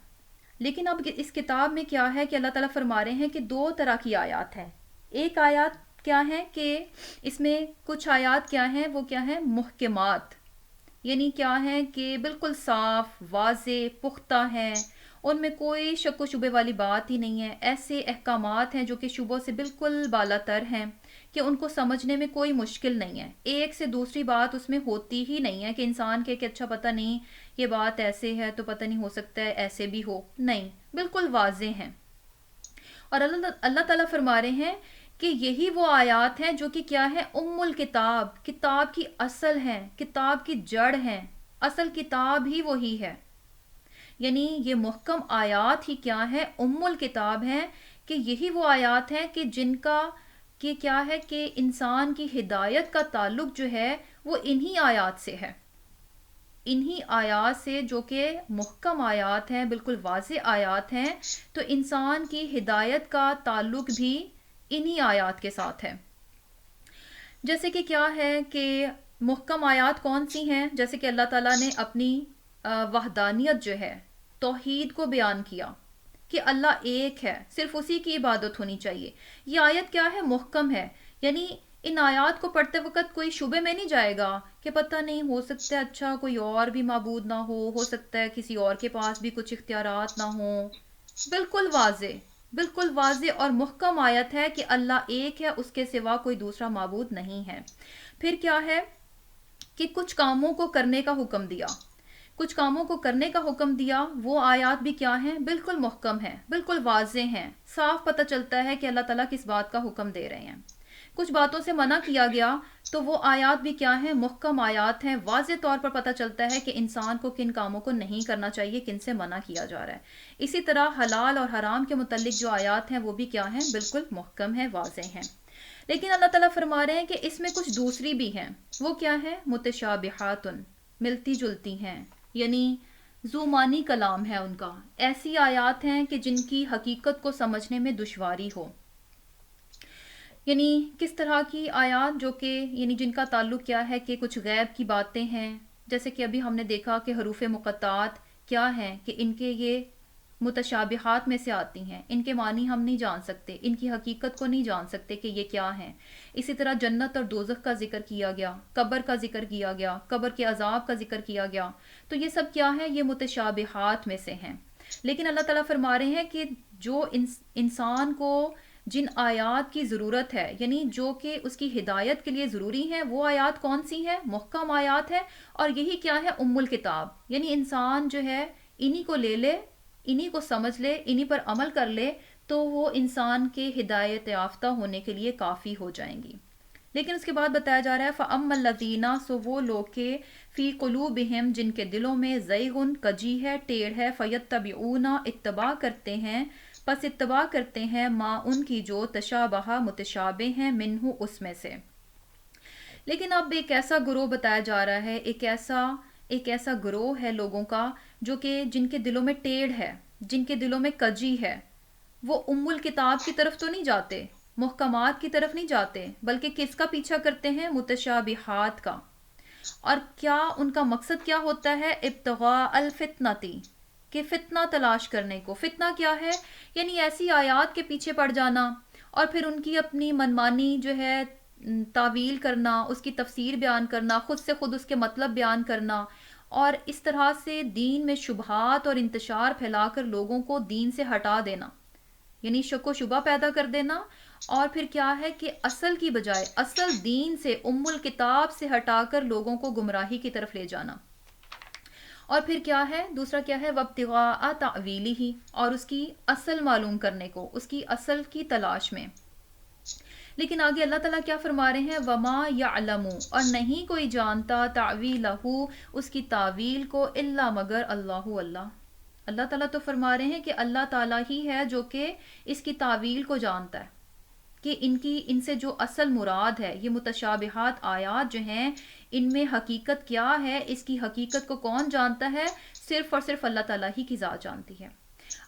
لیکن اب اس کتاب میں کیا ہے کہ اللہ تعالیٰ فرما رہے ہیں کہ دو طرح کی آیات ہیں۔ ایک آیات کیا ہے کہ اس میں کچھ آیات کیا ہیں، وہ کیا ہیں محکمات، یعنی کیا ہے کہ بالکل صاف واضح پختہ ہیں، ان میں کوئی شک و شبے والی بات ہی نہیں ہے، ایسے احکامات ہیں جو کہ شبوں سے بالکل بالا تر ہیں کہ ان کو سمجھنے میں کوئی مشکل نہیں ہے، ایک سے دوسری بات اس میں ہوتی ہی نہیں ہے کہ انسان کہ اچھا پتہ نہیں یہ بات ایسے ہے تو پتہ نہیں ہو سکتا ہے ایسے بھی ہو، نہیں، بالکل واضح ہیں۔ اور اللہ تعالیٰ فرما رہے ہیں کہ یہی وہ آیات ہیں جو کہ کیا ہے ام الکتاب، کتاب کی اصل ہیں، کتاب کی جڑ ہیں، اصل کتاب ہی وہی ہے، یعنی یہ محکم آیات ہی کیا ہے ام الکتاب ہیں، کہ یہی وہ آیات ہیں کہ جن کا کہ کیا ہے کہ انسان کی ہدایت کا تعلق جو ہے وہ انہی آیات سے ہے، انہی آیات سے جو کہ محکم آیات ہیں، بالکل واضح آیات ہیں، تو انسان کی ہدایت کا تعلق بھی انہی آیات کے ساتھ ہے۔ جیسے کہ کیا ہے کہ محکم آیات کون سی ہیں، جیسے کہ اللہ تعالیٰ نے اپنی وحدانیت جو ہے توحید کو بیان کیا کہ اللہ ایک ہے، صرف اسی کی عبادت ہونی چاہیے، یہ آیت کیا ہے محکم ہے، یعنی ان آیات کو پڑھتے وقت کوئی شبے میں نہیں جائے گا کہ پتہ نہیں ہو سکتا ہے اچھا کوئی اور بھی معبود نہ ہو سکتا ہے کسی اور کے پاس بھی کچھ اختیارات نہ ہوں، بالکل واضح اور محکم آیت ہے کہ اللہ ایک ہے، اس کے سوا کوئی دوسرا معبود نہیں ہے۔ پھر کیا ہے کہ کچھ کاموں کو کرنے کا حکم دیا، کچھ کاموں کو کرنے کا حکم دیا، وہ آیات بھی کیا ہیں بالکل محکم ہیں، بالکل واضح ہیں، صاف پتہ چلتا ہے کہ اللہ تعالیٰ کس بات کا حکم دے رہے ہیں۔ کچھ باتوں سے منع کیا گیا تو وہ آیات بھی کیا ہیں محکم آیات ہیں، واضح طور پر پتہ چلتا ہے کہ انسان کو کن کاموں کو نہیں کرنا چاہیے، کن سے منع کیا جا رہا ہے۔ اسی طرح حلال اور حرام کے متعلق جو آیات ہیں وہ بھی کیا ہیں بالکل محکم ہیں، واضح ہیں۔ لیکن اللہ تعالیٰ فرما رہے ہیں کہ اس میں کچھ دوسری بھی ہیں، وہ کیا ہے متشابہات، ملتی جلتی ہیں، یعنی ذو معنی کلام ہے ان کا، ایسی آیات ہیں کہ جن کی حقیقت کو سمجھنے میں دشواری ہو، یعنی کس طرح کی آیات جو کہ یعنی جن کا تعلق کیا ہے کہ کچھ غیب کی باتیں ہیں، جیسے کہ ابھی ہم نے دیکھا کہ حروف مقطعات کیا ہیں کہ ان کے یہ متشابہات میں سے آتی ہیں، ان کے معنی ہم نہیں جان سکتے، ان کی حقیقت کو نہیں جان سکتے کہ یہ کیا ہیں۔ اسی طرح جنت اور دوزخ کا ذکر کیا گیا، قبر کا ذکر کیا گیا، قبر کے عذاب کا ذکر کیا گیا، تو یہ سب کیا ہے یہ متشابہات میں سے ہیں۔ لیکن اللہ تعالیٰ فرما رہے ہیں کہ جو انسان کو جن آیات کی ضرورت ہے، یعنی جو کہ اس کی ہدایت کے لیے ضروری ہیں، وہ آیات کون سی ہیں محکم آیات ہیں، اور یہی کیا ہے ام الکتاب، یعنی انسان جو ہے انہی کو لے لے، انہی کو سمجھ لے، انہی پر عمل کر لے تو وہ انسان کے ہدایت یافتہ ہونے کے لیے کافی ہو جائیں گی۔ لیکن اس کے بعد بتایا جا رہا ہے فَأَمَّا الَّذِينَ، سو وہ لوگ کے فی قلوبہم جن کے دلوں میں زیغن کجی ہے، ٹیڑھ ہے، فَيَتَّبِعُونَ اتباع کرتے ہیں، پس اتباع کرتے ہیں ما ان کی جو تشابہ متشابہ ہیں منہ اس میں سے۔ لیکن اب ایک ایسا گروہ بتایا جا رہا ہے، ایک ایسا گروہ ہے لوگوں کا جو کہ جن کے دلوں میں ٹیڑھ ہے، جن کے دلوں میں کجی ہے، وہ ام الکتاب کی طرف تو نہیں جاتے، محکمات کی طرف نہیں جاتے، بلکہ کس کا پیچھا کرتے ہیں متشابہات کا۔ اور کیا ان کا مقصد کیا ہوتا ہے ابتغاء الفتنتی، کہ فتنہ تلاش کرنے کو۔ فتنہ کیا ہے یعنی ایسی آیات کے پیچھے پڑ جانا اور پھر ان کی اپنی منمانی جو ہے تعویل کرنا، اس کی تفسیر بیان کرنا، خود سے خود اس کے مطلب بیان کرنا، اور اس طرح سے دین میں شبہات اور انتشار پھیلا کر لوگوں کو دین سے ہٹا دینا، یعنی شک و شبہ پیدا کر دینا، اور پھر کیا ہے کہ اصل کی بجائے اصل دین سے ام الکتاب سے ہٹا کر لوگوں کو گمراہی کی طرف لے جانا۔ اور پھر کیا ہے دوسرا کیا ہے وابتغاء تأویلہ، اور اس کی اصل معلوم کرنے کو، اس کی اصل کی تلاش میں۔ لیکن آگے اللہ تعالیٰ کیا فرما رہے ہیں وما یعلم، اور نہیں کوئی جانتا تأویلہ اس کی تعویل کو الا مگر اللہ۔ اللہ تعالیٰ تو فرما رہے ہیں کہ اللہ تعالیٰ ہی ہے جو کہ اس کی تعویل کو جانتا ہے، کہ ان سے جو اصل مراد ہے، یہ متشابہات آیات جو ہیں ان میں حقیقت کیا ہے، اس کی حقیقت کو کون جانتا ہے، صرف اور صرف اللہ تعالیٰ ہی کی ذات جانتی ہے۔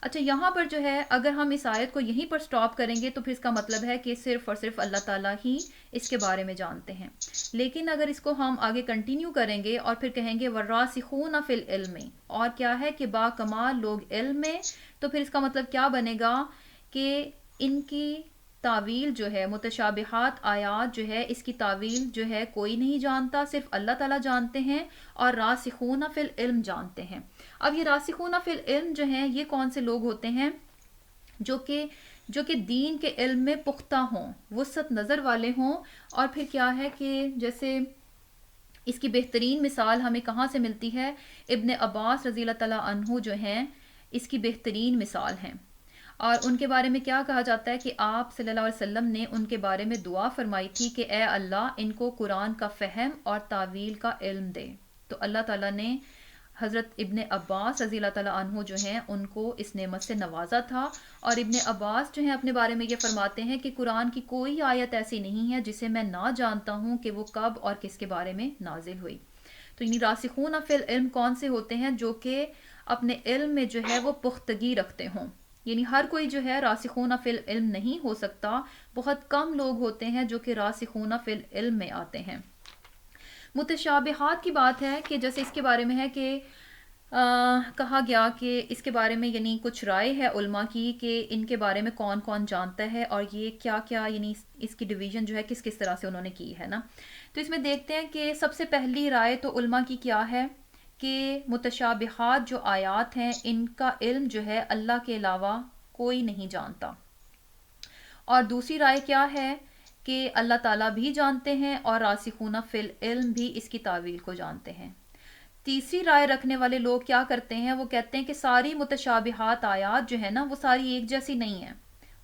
اچھا یہاں پر جو ہے اگر ہم اس آیت کو یہیں پر سٹاپ کریں گے تو پھر اس کا مطلب ہے کہ صرف اور صرف اللہ تعالیٰ ہی اس کے بارے میں جانتے ہیں، لیکن اگر اس کو ہم آگے کنٹینیو کریں گے اور پھر کہیں گے والراسخون فی العلم، اور کیا ہے کہ با کمال لوگ علم میں، تو پھر اس کا مطلب کیا بنے گا کہ ان کی تعویل جو ہے، متشابہات آیات جو ہے، اس کی تعویل جو ہے کوئی نہیں جانتا، صرف اللہ تعالیٰ جانتے ہیں، اور راسخون فی العلم جانتے ہیں۔ اب یہ راسخون فی العلم جو ہیں، یہ کون سے لوگ ہوتے ہیں؟ جو کہ دین کے علم میں پختہ ہوں، وسعت نظر والے ہوں۔ اور پھر کیا ہے کہ جیسے اس کی بہترین مثال ہمیں کہاں سے ملتی ہے؟ ابن عباس رضی اللہ تعالیٰ عنہ جو ہیں، اس کی بہترین مثال ہیں۔ اور ان کے بارے میں کیا کہا جاتا ہے کہ آپ صلی اللہ علیہ وسلم نے ان کے بارے میں دعا فرمائی تھی کہ اے اللہ ان کو قرآن کا فہم اور تعویل کا علم دے۔ تو اللہ تعالیٰ نے حضرت ابن عباس رضی اللہ تعالیٰ عنہ جو ہیں ان کو اس نعمت سے نوازا تھا۔ اور ابن عباس جو ہیں اپنے بارے میں یہ فرماتے ہیں کہ قرآن کی کوئی آیت ایسی نہیں ہے جسے میں نہ جانتا ہوں کہ وہ کب اور کس کے بارے میں نازل ہوئی۔ تو یعنی راسخون فی العلم کون سے ہوتے ہیں؟ جو کہ اپنے علم میں جو ہے وہ پختگی رکھتے ہوں۔ یعنی ہر کوئی جو ہے راسخون فی العلم نہیں ہو سکتا، بہت کم لوگ ہوتے ہیں جو کہ راسخون فی العلم میں آتے ہیں۔ متشابہات کی بات ہے کہ جیسے اس کے بارے میں ہے کہ کہا گیا کہ اس کے بارے میں یعنی کچھ رائے ہے علماء کی کہ ان کے بارے میں کون کون جانتا ہے اور یہ کیا کیا، یعنی اس کی ڈویژن جو ہے کس کس طرح سے انہوں نے کی ہے نا۔ تو اس میں دیکھتے ہیں کہ سب سے پہلی رائے تو علماء کی کیا ہے کہ متشابہات جو آیات ہیں ان کا علم جو ہے اللہ کے علاوہ کوئی نہیں جانتا۔ اور دوسری رائے کیا ہے کہ اللہ تعالیٰ بھی جانتے ہیں اور راسخون فی العلم بھی اس کی تعویل کو جانتے ہیں۔ تیسری رائے رکھنے والے لوگ کیا کرتے ہیں؟ وہ کہتے ہیں کہ ساری متشابہات آیات جو ہے نا وہ ساری ایک جیسی نہیں ہیں،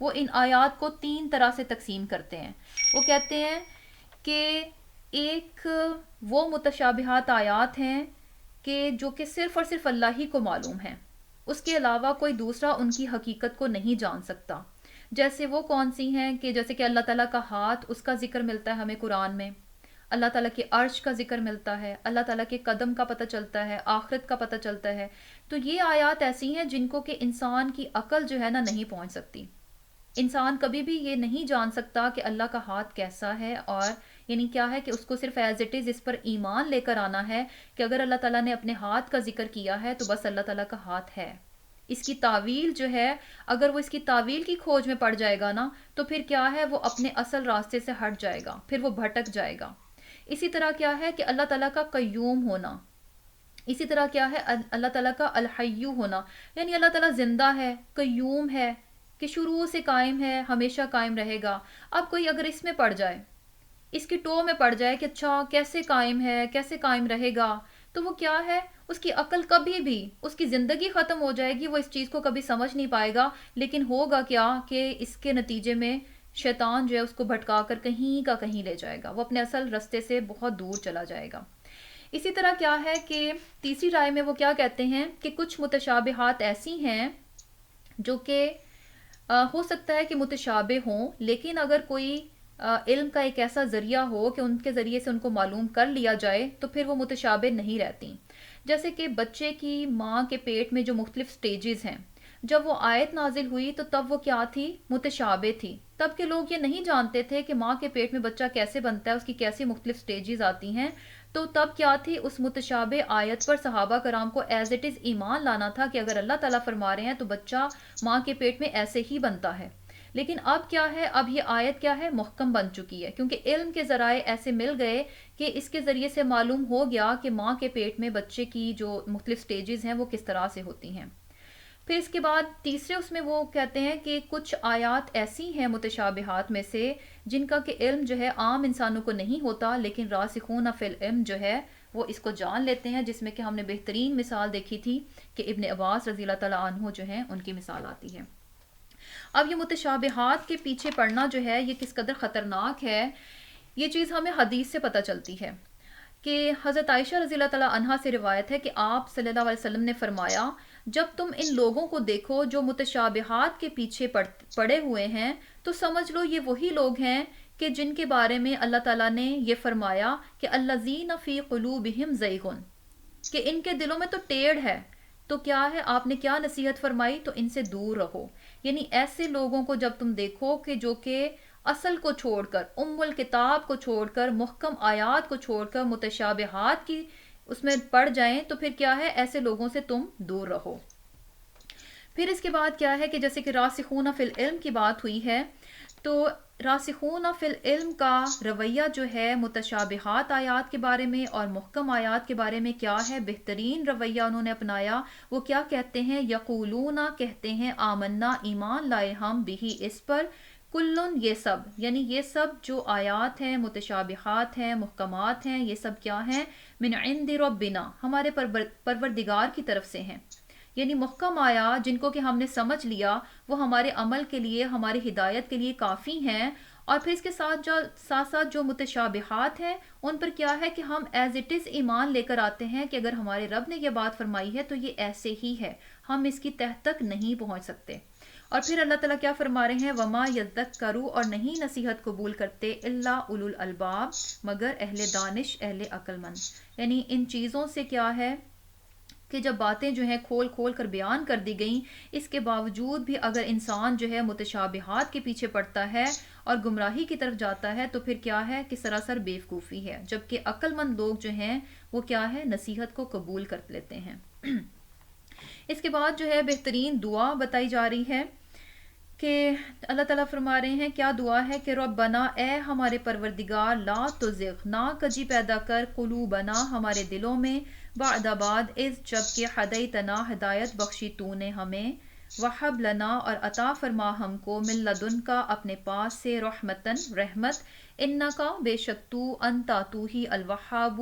وہ ان آیات کو 3 طرح سے تقسیم کرتے ہیں۔ وہ کہتے ہیں کہ ایک وہ متشابہات آیات ہیں کہ جو کہ صرف اور صرف اللہ ہی کو معلوم ہیں، اس کے علاوہ کوئی دوسرا ان کی حقیقت کو نہیں جان سکتا۔ جیسے وہ کون سی ہیں کہ جیسے کہ اللہ تعالیٰ کا ہاتھ، اس کا ذکر ملتا ہے ہمیں قرآن میں، اللہ تعالیٰ کے عرش کا ذکر ملتا ہے، اللہ تعالیٰ کے قدم کا پتہ چلتا ہے، آخرت کا پتہ چلتا ہے۔ تو یہ آیات ایسی ہیں جن کو کہ انسان کی عقل جو ہے نا نہیں پہنچ سکتی۔ انسان کبھی بھی یہ نہیں جان سکتا کہ اللہ کا ہاتھ کیسا ہے، اور یعنی کیا ہے کہ اس کو صرف ایز اٹ از اس پر ایمان لے کر آنا ہے کہ اگر اللہ تعالیٰ نے اپنے ہاتھ کا ذکر کیا ہے تو بس اللہ تعالیٰ کا ہاتھ ہے۔ اس کی تعویل جو ہے، اگر وہ اس کی تعویل کی کھوج میں پڑ جائے گا نا تو پھر کیا ہے، وہ اپنے اصل راستے سے ہٹ جائے گا، پھر وہ بھٹک جائے گا۔ اسی طرح کیا ہے کہ اللہ تعالیٰ کا قیوم ہونا، اسی طرح کیا ہے اللہ تعالیٰ کا الحیو ہونا، یعنی اللہ تعالیٰ زندہ ہے، قیوم ہے، کہ شروع سے قائم ہے، ہمیشہ قائم رہے گا۔ اب کوئی اگر اس میں پڑ جائے، اس کی ٹو میں پڑ جائے کہ اچھا کیسے قائم ہے، کیسے قائم رہے گا، تو وہ کیا ہے، اس کی عقل کبھی بھی، اس کی زندگی ختم ہو جائے گی، وہ اس چیز کو کبھی سمجھ نہیں پائے گا۔ لیکن ہوگا کیا کہ اس کے نتیجے میں شیطان جو ہے اس کو بھٹکا کر کہیں کا کہیں لے جائے گا، وہ اپنے اصل رستے سے بہت دور چلا جائے گا۔ اسی طرح کیا ہے کہ تیسری رائے میں وہ کیا کہتے ہیں کہ کچھ متشابہات ایسی ہیں جو کہ ہو سکتا ہے کہ متشابہ ہوں، لیکن اگر کوئی علم کا ایک ایسا ذریعہ ہو کہ ان کے ذریعے سے ان کو معلوم کر لیا جائے تو پھر وہ متشابہ نہیں رہتی۔ جیسے کہ بچے کی ماں کے پیٹ میں جو مختلف سٹیجز ہیں، جب وہ آیت نازل ہوئی تو تب وہ کیا تھی؟ متشابہ تھی۔ تب کے لوگ یہ نہیں جانتے تھے کہ ماں کے پیٹ میں بچہ کیسے بنتا ہے، اس کی کیسی مختلف سٹیجز آتی ہیں۔ تو تب کیا تھی؟ اس متشابہ آیت پر صحابہ کرام کو ایز اٹ از ایمان لانا تھا کہ اگر اللہ تعالیٰ فرما رہے ہیں تو بچہ ماں کے پیٹ میں ایسے ہی بنتا ہے۔ لیکن اب کیا ہے، اب یہ آیت کیا ہے، محکم بن چکی ہے، کیونکہ علم کے ذرائع ایسے مل گئے کہ اس کے ذریعے سے معلوم ہو گیا کہ ماں کے پیٹ میں بچے کی جو مختلف سٹیجز ہیں وہ کس طرح سے ہوتی ہیں۔ پھر اس کے بعد تیسرے اس میں وہ کہتے ہیں کہ کچھ آیات ایسی ہیں متشابہات میں سے جن کا کہ علم جو ہے عام انسانوں کو نہیں ہوتا، لیکن راسخون فی العلم جو ہے وہ اس کو جان لیتے ہیں، جس میں کہ ہم نے بہترین مثال دیکھی تھی کہ ابن عباس رضی اللہ تعالیٰ عنہ جو ہیں ان کی مثال آتی ہے۔ اب یہ متشابہات کے پیچھے پڑنا جو ہے یہ کس قدر خطرناک ہے، یہ چیز ہمیں حدیث سے پتہ چلتی ہے کہ حضرت عائشہ رضی اللہ تعالیٰ عنہا سے روایت ہے کہ آپ صلی اللہ علیہ وسلم نے فرمایا، جب تم ان لوگوں کو دیکھو جو متشابہات کے پیچھے پڑے ہوئے ہیں تو سمجھ لو یہ وہی لوگ ہیں کہ جن کے بارے میں اللہ تعالیٰ نے یہ فرمایا کہ الذین فی قلوبہم زیغ، کہ ان کے دلوں میں تو ٹیڑھ ہے۔ تو کیا ہے، آپ نے کیا نصیحت فرمائی؟ تو ان سے دور رہو۔ یعنی ایسے لوگوں کو جب تم دیکھو کہ جو کہ اصل کو چھوڑ کر، الکتاب کو چھوڑ کر، محکم آیات کو چھوڑ کر متشابہات کی اس میں پڑ جائیں، تو پھر کیا ہے، ایسے لوگوں سے تم دور رہو۔ پھر اس کے بعد کیا ہے کہ جیسے کہ راسخون فی العلم کی بات ہوئی ہے، تو راسخون فی العلم کا رویہ جو ہے متشابہات آیات کے بارے میں اور محکم آیات کے بارے میں کیا ہے، بہترین رویہ انہوں نے اپنایا. وہ کیا کہتے ہیں؟ یقولون، کہتے ہیں، آمنا، ایمان لائے ہم، بھی اس پر، کلن، یہ سب، یعنی یہ سب جو آیات ہیں، متشابہات ہیں، محکمات ہیں، یہ سب کیا ہیں؟ من عند ربنا، ہمارے پروردگار کی طرف سے ہیں. یعنی محکم آیات جن کو کہ ہم نے سمجھ لیا وہ ہمارے عمل کے لیے، ہماری ہدایت کے لیے کافی ہیں. اور پھر اس کے ساتھ ساتھ جو متشابہات ہیں ان پر کیا ہے کہ ہم ایز اٹ از ایمان لے کر آتے ہیں کہ اگر ہمارے رب نے یہ بات فرمائی ہے تو یہ ایسے ہی ہے، ہم اس کی تہ تک نہیں پہنچ سکتے. اور پھر اللہ تعالیٰ کیا فرما رہے ہیں؟ وما یذکروا، اور نہیں نصیحت قبول کرتے، الا اولو الالباب، مگر اہل دانش، اہل عقل مند. یعنی ان چیزوں سے کیا ہے کہ جب باتیں جو ہیں کھول کھول کر بیان کر دی گئیں، اس کے باوجود بھی اگر انسان جو ہے متشابہات کے پیچھے پڑتا ہے اور گمراہی کی طرف جاتا ہے تو پھر کیا ہے کہ سراسر بیوقوفی ہے. جبکہ عقل مند لوگ جو ہیں وہ کیا ہے؟ نصیحت کو قبول کر لیتے ہیں. اس کے بعد جو ہے بہترین دعا بتائی جا رہی ہے کہ اللہ تعالیٰ فرما رہے ہیں کیا دعا ہے کہ ربنا، اے ہمارے پروردگار، لا تزغ، نہ کجی پیدا کر، قلوبنا، ہمارے دلوں میں، بعد از، جب کہ ہدیتنا، ہدایت بخشی تو نے ہمیں، وہب لنا، اور عطا فرما ہم کو، من لدنکا، اپنے پاس سے، رحمتن، رحمت، انکا، بے شک تو، انتا، تو ہی، الوہاب،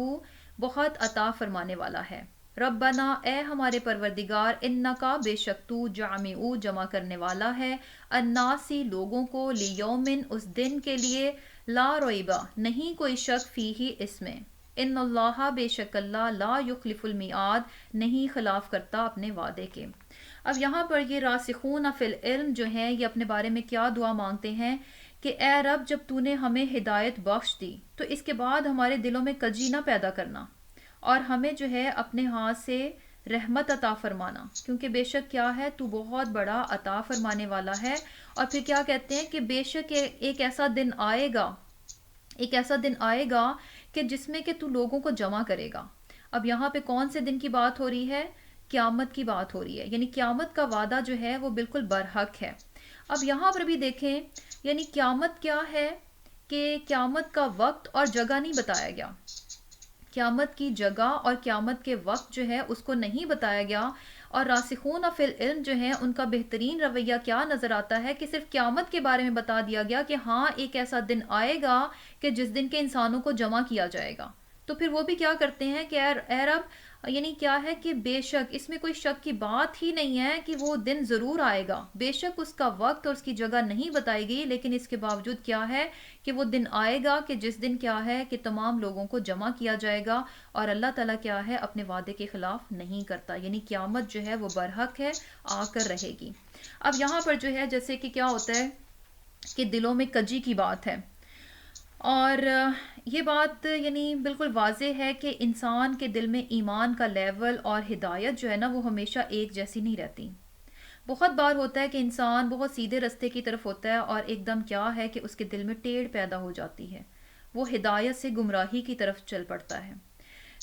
بہت عطا فرمانے والا ہے. ربنا، اے ہمارے پروردگار، انکا، بے شک تو، جامع، جمع کرنے والا ہے، الناسی، لوگوں کو، لیومن، اس دن کے لیے، لا ریبہ، نہیں کوئی شک، فیہ، اس میں، ان اللہ، بے شک اللہ، لا یخلف المیعاد، نہیں خلاف کرتا اپنے وعدے کے. اب یہاں پر یہ راسخون فی العلم جو ہیں یہ اپنے بارے میں کیا دعا مانگتے ہیں کہ اے رب، جب تو نے ہمیں ہدایت بخش دی تو اس کے بعد ہمارے دلوں میں کجی نہ پیدا کرنا اور ہمیں جو ہے اپنے ہاتھ سے رحمت عطا فرمانا، کیونکہ بے شک کیا ہے، تو بہت بڑا عطا فرمانے والا ہے. اور پھر کیا کہتے ہیں کہ بے شک ایک ایسا دن آئے گا، ایک ایسا دن آئے گا کہ جس میں کہ تو لوگوں کو جمع کرے گا. اب یہاں پہ کون سے دن کی بات ہو رہی ہے؟ قیامت کی بات ہو رہی ہے. یعنی قیامت کا وعدہ جو ہے وہ بالکل برحق ہے. اب یہاں پر بھی دیکھیں، یعنی قیامت کیا ہے کہ قیامت کا وقت اور جگہ نہیں بتایا گیا، قیامت کی جگہ اور قیامت کے وقت جو ہے اس کو نہیں بتایا گیا. اور راسخون فی العلم جو ہیں ان کا بہترین رویہ کیا نظر آتا ہے کہ صرف قیامت کے بارے میں بتا دیا گیا کہ ہاں ایک ایسا دن آئے گا کہ جس دن کے انسانوں کو جمع کیا جائے گا. تو پھر وہ بھی کیا کرتے ہیں کہ اے رب، یعنی کیا ہے کہ بے شک اس میں کوئی شک کی بات ہی نہیں ہے کہ وہ دن ضرور آئے گا. بے شک اس کا وقت اور اس کی جگہ نہیں بتائی گئی، لیکن اس کے باوجود کیا ہے کہ وہ دن آئے گا کہ جس دن کیا ہے کہ تمام لوگوں کو جمع کیا جائے گا. اور اللہ تعالیٰ کیا ہے، اپنے وعدے کے خلاف نہیں کرتا. یعنی قیامت جو ہے وہ برحق ہے، آ کر رہے گی. اب یہاں پر جو ہے جیسے کہ کیا ہوتا ہے کہ دلوں میں کجی کی بات ہے، اور یہ بات یعنی بالکل واضح ہے کہ انسان کے دل میں ایمان کا لیول اور ہدایت جو ہے نا وہ ہمیشہ ایک جیسی نہیں رہتی. بہت بار ہوتا ہے کہ انسان بہت سیدھے رستے کی طرف ہوتا ہے اور ایک دم کیا ہے کہ اس کے دل میں ٹیڑھ پیدا ہو جاتی ہے، وہ ہدایت سے گمراہی کی طرف چل پڑتا ہے.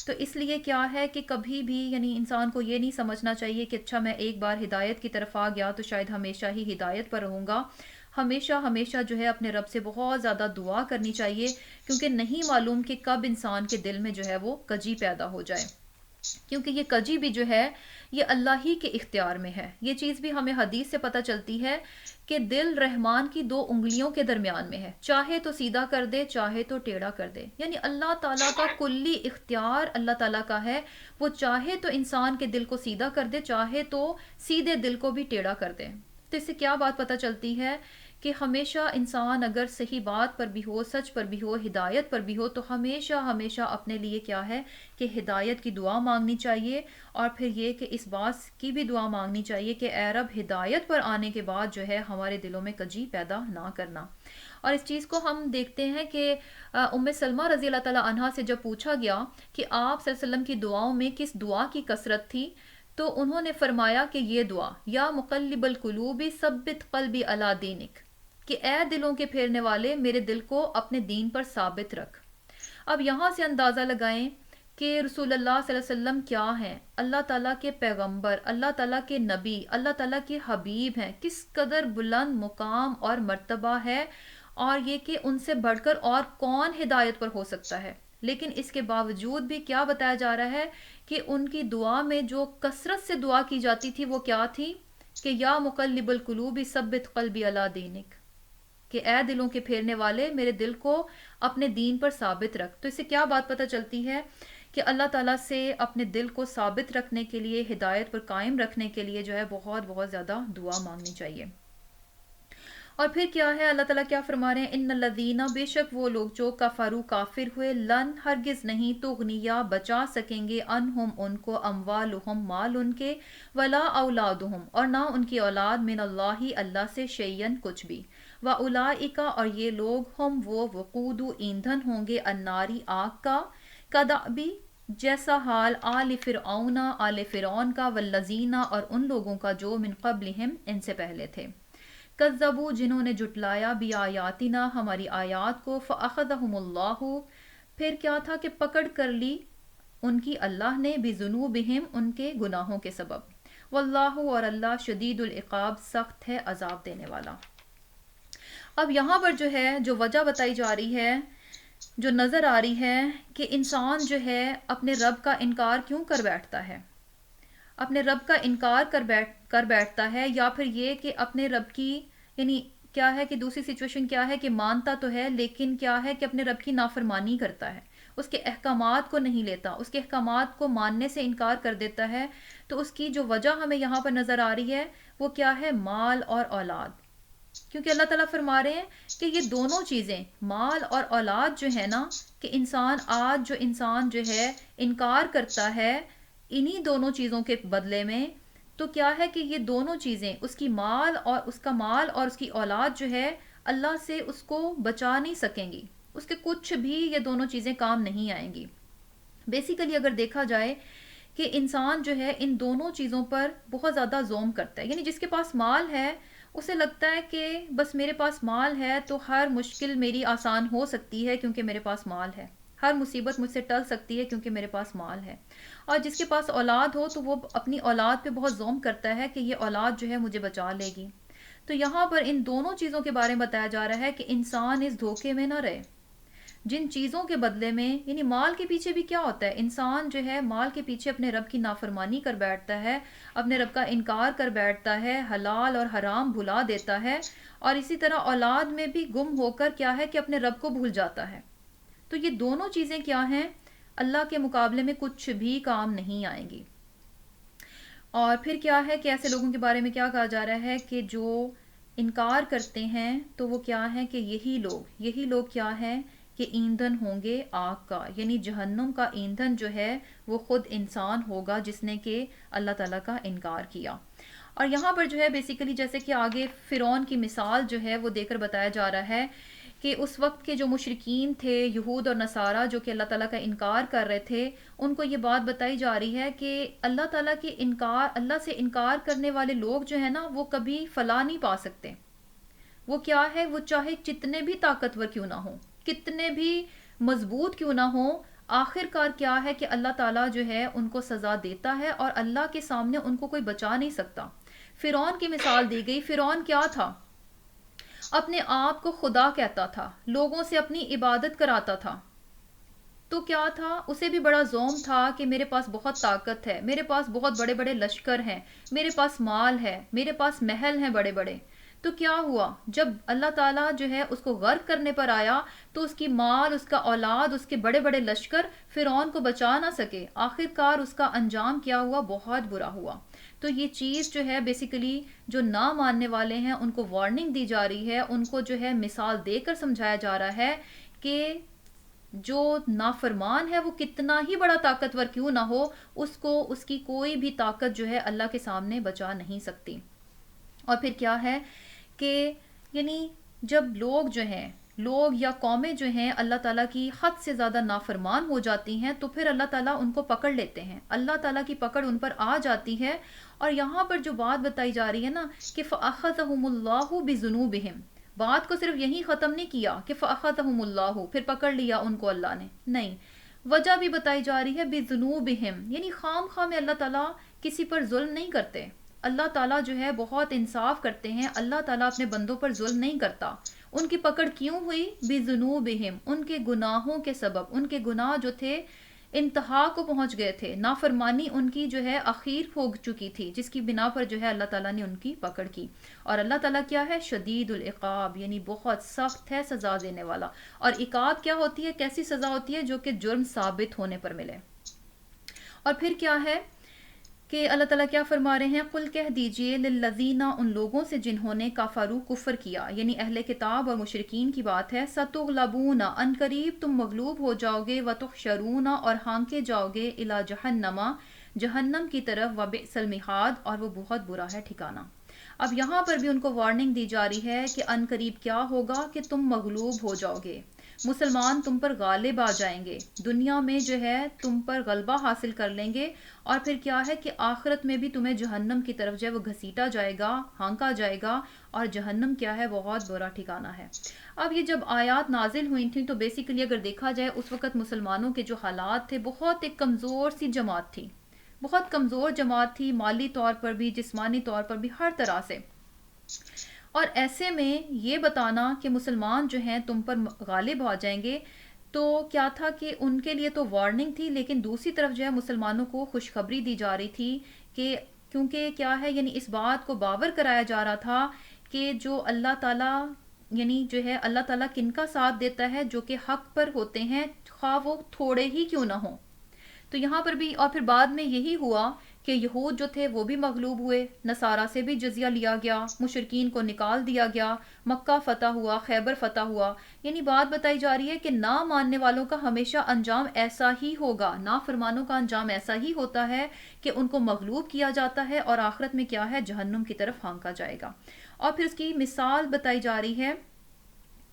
تو اس لیے کیا ہے کہ کبھی بھی یعنی انسان کو یہ نہیں سمجھنا چاہیے کہ اچھا میں ایک بار ہدایت کی طرف آ گیا تو شاید ہمیشہ ہی ہدایت پر رہوں گا. ہمیشہ ہمیشہ جو ہے اپنے رب سے بہت زیادہ دعا کرنی چاہیے، کیونکہ نہیں معلوم کہ کب انسان کے دل میں جو ہے وہ کجی پیدا ہو جائے. کیونکہ یہ کجی بھی جو ہے یہ اللہ ہی کے اختیار میں ہے. یہ چیز بھی ہمیں حدیث سے پتہ چلتی ہے کہ دل رحمان کی 2 انگلیوں کے درمیان میں ہے، چاہے تو سیدھا کر دے، چاہے تو ٹیڑھا کر دے. یعنی اللہ تعالیٰ کا کلی اختیار اللہ تعالیٰ کا ہے، وہ چاہے تو انسان کے دل کو سیدھا کر دے، چاہے تو سیدھے دل کو بھی ٹیڑھا کر دے. تو اس سے کیا بات پتہ چلتی ہے کہ ہمیشہ انسان اگر صحیح بات پر بھی ہو، سچ پر بھی ہو، ہدایت پر بھی ہو، تو ہمیشہ ہمیشہ اپنے لیے کیا ہے کہ ہدایت کی دعا مانگنی چاہیے. اور پھر یہ کہ اس بات کی بھی دعا مانگنی چاہیے کہ اے رب، ہدایت پر آنے کے بعد جو ہے ہمارے دلوں میں کجی پیدا نہ کرنا. اور اس چیز کو ہم دیکھتے ہیں کہ ام سلمہ رضی اللہ تعالیٰ عنہا سے جب پوچھا گیا کہ آپ صلی اللہ علیہ وسلم کی دعاؤں میں کس دعا کی کثرت تھی، تو انہوں نے فرمایا کہ یہ دعا، یا مقلب القلوب ثبت قلبی علی دینک، کہ اے دلوں کے پھیرنے والے، میرے دل کو اپنے دین پر ثابت رکھ. اب یہاں سے اندازہ لگائیں کہ رسول اللہ صلی اللہ علیہ وسلم کیا ہیں، اللہ تعالیٰ کے پیغمبر، اللہ تعالیٰ کے نبی، اللہ تعالیٰ کے حبیب ہیں، کس قدر بلند مقام اور مرتبہ ہے، اور یہ کہ ان سے بڑھ کر اور کون ہدایت پر ہو سکتا ہے۔ لیکن اس کے باوجود بھی کیا بتایا جا رہا ہے کہ ان کی دعا میں جو کثرت سے دعا کی جاتی تھی وہ کیا تھی کہ یا مقلب القلوب ثبت قلبی علی دینک، کہ اے دلوں کے پھیرنے والے میرے دل کو اپنے دین پر ثابت رکھ۔ تو اس سے کیا بات پتہ چلتی ہے کہ اللہ تعالیٰ سے اپنے دل کو ثابت رکھنے کے لیے، ہدایت پر قائم رکھنے کے لیے جو ہے بہت بہت زیادہ دعا مانگنی چاہیے۔ اور پھر کیا ہے، اللہ تعالیٰ کیا فرما رہے ہیں، ان الذین، بے شک وہ لوگ جو کفروا کافر ہوئے، لن ہرگز نہیں، تغنیا بچا سکیں گے، انہم ان کو، اموالہم مال ان کے، ولا اولادہم اور نہ ان کی اولاد، من اللہ اللہ سے، شیئن کچھ بھی، واولئک اور یہ لوگ، ہم وہ، وقود ایندھن ہوں گے، الناری آگ کا، کدعبی جیسا حال آل فرعون آل فرعون کا، والذین اور ان لوگوں کا جو من قبلہم ان سے پہلے تھے، کذبوا جنہوں نے جھٹلایا، بیااتنا ہماری آیات کو، فاخذہم اللہ پھر کیا تھا کہ پکڑ کر لی ان کی اللہ نے، بذنوبہم ان کے گناہوں کے سبب، واللہ اور اللہ شدید العقاب سخت ہے عذاب دینے والا۔ اب یہاں پر جو ہے جو وجہ بتائی جا رہی ہے، جو نظر آ رہی ہے کہ انسان جو ہے اپنے رب کا انکار کیوں کر بیٹھتا ہے، اپنے رب کا انکار کر بیٹھتا ہے، یا پھر یہ کہ اپنے رب کی، یعنی کیا ہے کہ دوسری سچویشن کیا ہے کہ مانتا تو ہے لیکن کیا ہے کہ اپنے رب کی نافرمانی کرتا ہے، اس کے احکامات کو نہیں لیتا، اس کے احکامات کو ماننے سے انکار کر دیتا ہے۔ تو اس کی جو وجہ ہمیں یہاں پر نظر آ رہی ہے وہ کیا ہے، مال اور اولاد، کیونکہ اللہ تعالیٰ فرما رہے ہیں کہ یہ دونوں چیزیں، مال اور اولاد جو ہے نا، کہ انسان جو ہے انکار کرتا ہے انہی دونوں چیزوں کے بدلے میں، تو کیا ہے کہ یہ دونوں چیزیں، اس کا مال اور اس کی اولاد جو ہے اللہ سے اس کو بچا نہیں سکیں گی، اس کے کچھ بھی یہ دونوں چیزیں کام نہیں آئیں گی۔ بیسیکلی اگر دیکھا جائے کہ انسان جو ہے ان دونوں چیزوں پر بہت زیادہ زوم کرتا ہے، یعنی جس کے پاس مال ہے اسے لگتا ہے کہ بس میرے پاس مال ہے تو ہر مشکل میری آسان ہو سکتی ہے کیونکہ میرے پاس مال ہے، ہر مصیبت مجھ سے ٹل سکتی ہے کیونکہ میرے پاس مال ہے۔ اور جس کے پاس اولاد ہو تو وہ اپنی اولاد پہ بہت زوم کرتا ہے کہ یہ اولاد جو ہے مجھے بچا لے گی۔ تو یہاں پر ان دونوں چیزوں کے بارے میں بتایا جا رہا ہے کہ انسان اس دھوکے میں نہ رہے، جن چیزوں کے بدلے میں، یعنی مال کے پیچھے بھی کیا ہوتا ہے، انسان جو ہے مال کے پیچھے اپنے رب کی نافرمانی کر بیٹھتا ہے، اپنے رب کا انکار کر بیٹھتا ہے، حلال اور حرام بھلا دیتا ہے، اور اسی طرح اولاد میں بھی گم ہو کر کیا ہے کہ اپنے رب کو بھول جاتا ہے۔ تو یہ دونوں چیزیں کیا ہیں، اللہ کے مقابلے میں کچھ بھی کام نہیں آئیں گی۔ اور پھر کیا ہے کہ ایسے لوگوں کے بارے میں کیا کہا جا رہا ہے کہ جو انکار کرتے ہیں تو وہ کیا ہے کہ یہی لوگ کیا ہے کہ ایندھن ہوں گے آگ کا، یعنی جہنم کا ایندھن جو ہے وہ خود انسان ہوگا جس نے کہ اللہ تعالیٰ کا انکار کیا۔ اور یہاں پر جو ہے بیسیکلی جیسے کہ آگے فرعون کی مثال جو ہے وہ دے کر بتایا جا رہا ہے کہ اس وقت کے جو مشرکین تھے، یہود اور نصارہ، جو کہ اللہ تعالیٰ کا انکار کر رہے تھے، ان کو یہ بات بتائی جا رہی ہے کہ اللہ تعالیٰ کے اللہ سے انکار کرنے والے لوگ جو ہیں نا وہ کبھی فلاح نہیں پا سکتے۔ وہ کیا ہے، وہ چاہے جتنے بھی طاقتور کیوں نہ ہوں، کتنے بھی مضبوط کیوں نہ ہوں، آخر کار کیا ہے کہ اللہ تعالیٰ جو ہے ان کو سزا دیتا ہے، اور اللہ کے سامنے ان کو کوئی بچا نہیں سکتا۔ فرعون کی مثال دی گئی، فرعون کیا تھا، اپنے آپ کو خدا کہتا تھا، لوگوں سے اپنی عبادت کراتا تھا، تو کیا تھا، اسے بھی بڑا زوم تھا کہ میرے پاس بہت طاقت ہے، میرے پاس بہت بڑے بڑے لشکر ہیں، میرے پاس مال ہے، میرے پاس محل ہیں بڑے بڑے۔ تو کیا ہوا، جب اللہ تعالیٰ جو ہے اس کو غرق کرنے پر آیا تو اس کی مال، اس کا اولاد، اس کے بڑے بڑے لشکر فرعون کو بچا نہ سکے، آخر کار اس کا انجام کیا ہوا، بہت برا ہوا۔ تو یہ چیز جو ہے بیسیکلی جو نہ ماننے والے ہیں ان کو وارننگ دی جا رہی ہے، ان کو جو ہے مثال دے کر سمجھایا جا رہا ہے کہ جو نافرمان ہے وہ کتنا ہی بڑا طاقتور کیوں نہ ہو، اس کو اس کی کوئی بھی طاقت جو ہے اللہ کے سامنے بچا نہیں سکتی۔ اور پھر کیا ہے کہ یعنی جب لوگ یا قومیں جو ہیں اللہ تعالیٰ کی حد سے زیادہ نافرمان ہو جاتی ہیں تو پھر اللہ تعالیٰ ان کو پکڑ لیتے ہیں، اللہ تعالیٰ کی پکڑ ان پر آ جاتی ہے۔ اور یہاں پر جو بات بتائی جا رہی ہے نا کہ فَأَخَذَهُمُ اللَّهُ بِذُنُوبِهِمْ، بات کو صرف یہی ختم نہیں کیا کہ فَأَخَذَهُمُ اللَّهُ پھر پکڑ لیا ان کو اللہ نے، نہیں، وجہ بھی بتائی جا رہی ہے بِذُنُوبِهِمْ، یعنی خام خواہ میں اللہ تعالیٰ کسی پر ظلم نہیں کرتے. اللہ تعالیٰ جو ہے بہت انصاف کرتے ہیں. اللہ تعالیٰ اپنے بندوں پر ظلم نہیں کرتا. ان کی پکڑ کیوں ہوئی؟ بِذُنُوبِهِمْ، ان کے گناہوں کے سبب. ان کے گناہ جو تھے انتہا کو پہنچ گئے تھے. نافرمانی ان کی جو ہے اخیر ہو چکی تھی، جس کی بنا پر جو ہے اللہ تعالیٰ نے ان کی پکڑ کی. اور اللہ تعالیٰ کیا ہے؟ شدید العقاب، یعنی بہت سخت ہے سزا دینے والا. اور عقاب کیا ہوتی ہے؟ کیسی سزا ہوتی ہے؟ جو کہ جرم ثابت ہونے پر ملے. اور پھر کیا ہے کہ اللہ تعالیٰ کیا فرما رہے ہیں؟ قل کہہ دیجئے للذین، ان لوگوں سے جنہوں نے کفروا کفر کیا، یعنی اہل کتاب اور مشرکین کی بات ہے. ستغلبون، ان قریب تم مغلوب ہو جاؤ گے. وتحشرون، اور ہانکے جاؤ گے. الی جہنم، جہنم کی طرف. وبئس المہاد، اور وہ بہت برا ہے ٹھکانہ. اب یہاں پر بھی ان کو وارننگ دی جا رہی ہے کہ ان قریب کیا ہوگا کہ تم مغلوب ہو جاؤ گے. مسلمان تم پر غالب آ جائیں گے. دنیا میں جو ہے تم پر غلبہ حاصل کر لیں گے. اور پھر کیا ہے کہ آخرت میں بھی تمہیں جہنم کی طرف جو ہے وہ گھسیٹا جائے گا، ہانکا جائے گا. اور جہنم کیا ہے؟ بہت برا ٹھکانہ ہے. اب یہ جب آیات نازل ہوئی تھیں تو بیسیکلی اگر دیکھا جائے اس وقت مسلمانوں کے جو حالات تھے، بہت ایک کمزور سی جماعت تھی. بہت کمزور جماعت تھی، مالی طور پر بھی، جسمانی طور پر بھی، ہر طرح سے. اور ایسے میں یہ بتانا کہ مسلمان جو ہیں تم پر غالب آ جائیں گے، تو کیا تھا کہ ان کے لیے تو وارننگ تھی، لیکن دوسری طرف جو ہے مسلمانوں کو خوشخبری دی جا رہی تھی کہ کیونکہ کیا ہے، یعنی اس بات کو باور کرایا جا رہا تھا کہ جو اللہ تعالیٰ، یعنی جو ہے اللہ تعالیٰ کن کا ساتھ دیتا ہے؟ جو کہ حق پر ہوتے ہیں، خواہ وہ تھوڑے ہی کیوں نہ ہوں. تو یہاں پر بھی، اور پھر بعد میں یہی ہوا کہ یہود جو تھے وہ بھی مغلوب ہوئے، نصارہ سے بھی جزیہ لیا گیا، مشرکین کو نکال دیا گیا، مکہ فتح ہوا، خیبر فتح ہوا. یعنی بات بتائی جا رہی ہے کہ نہ ماننے والوں کا ہمیشہ انجام ایسا ہی ہوگا، نافرمانوں کا انجام ایسا ہی ہوتا ہے کہ ان کو مغلوب کیا جاتا ہے اور آخرت میں کیا ہے؟ جہنم کی طرف ہانکا جائے گا. اور پھر اس کی مثال بتائی جا رہی ہے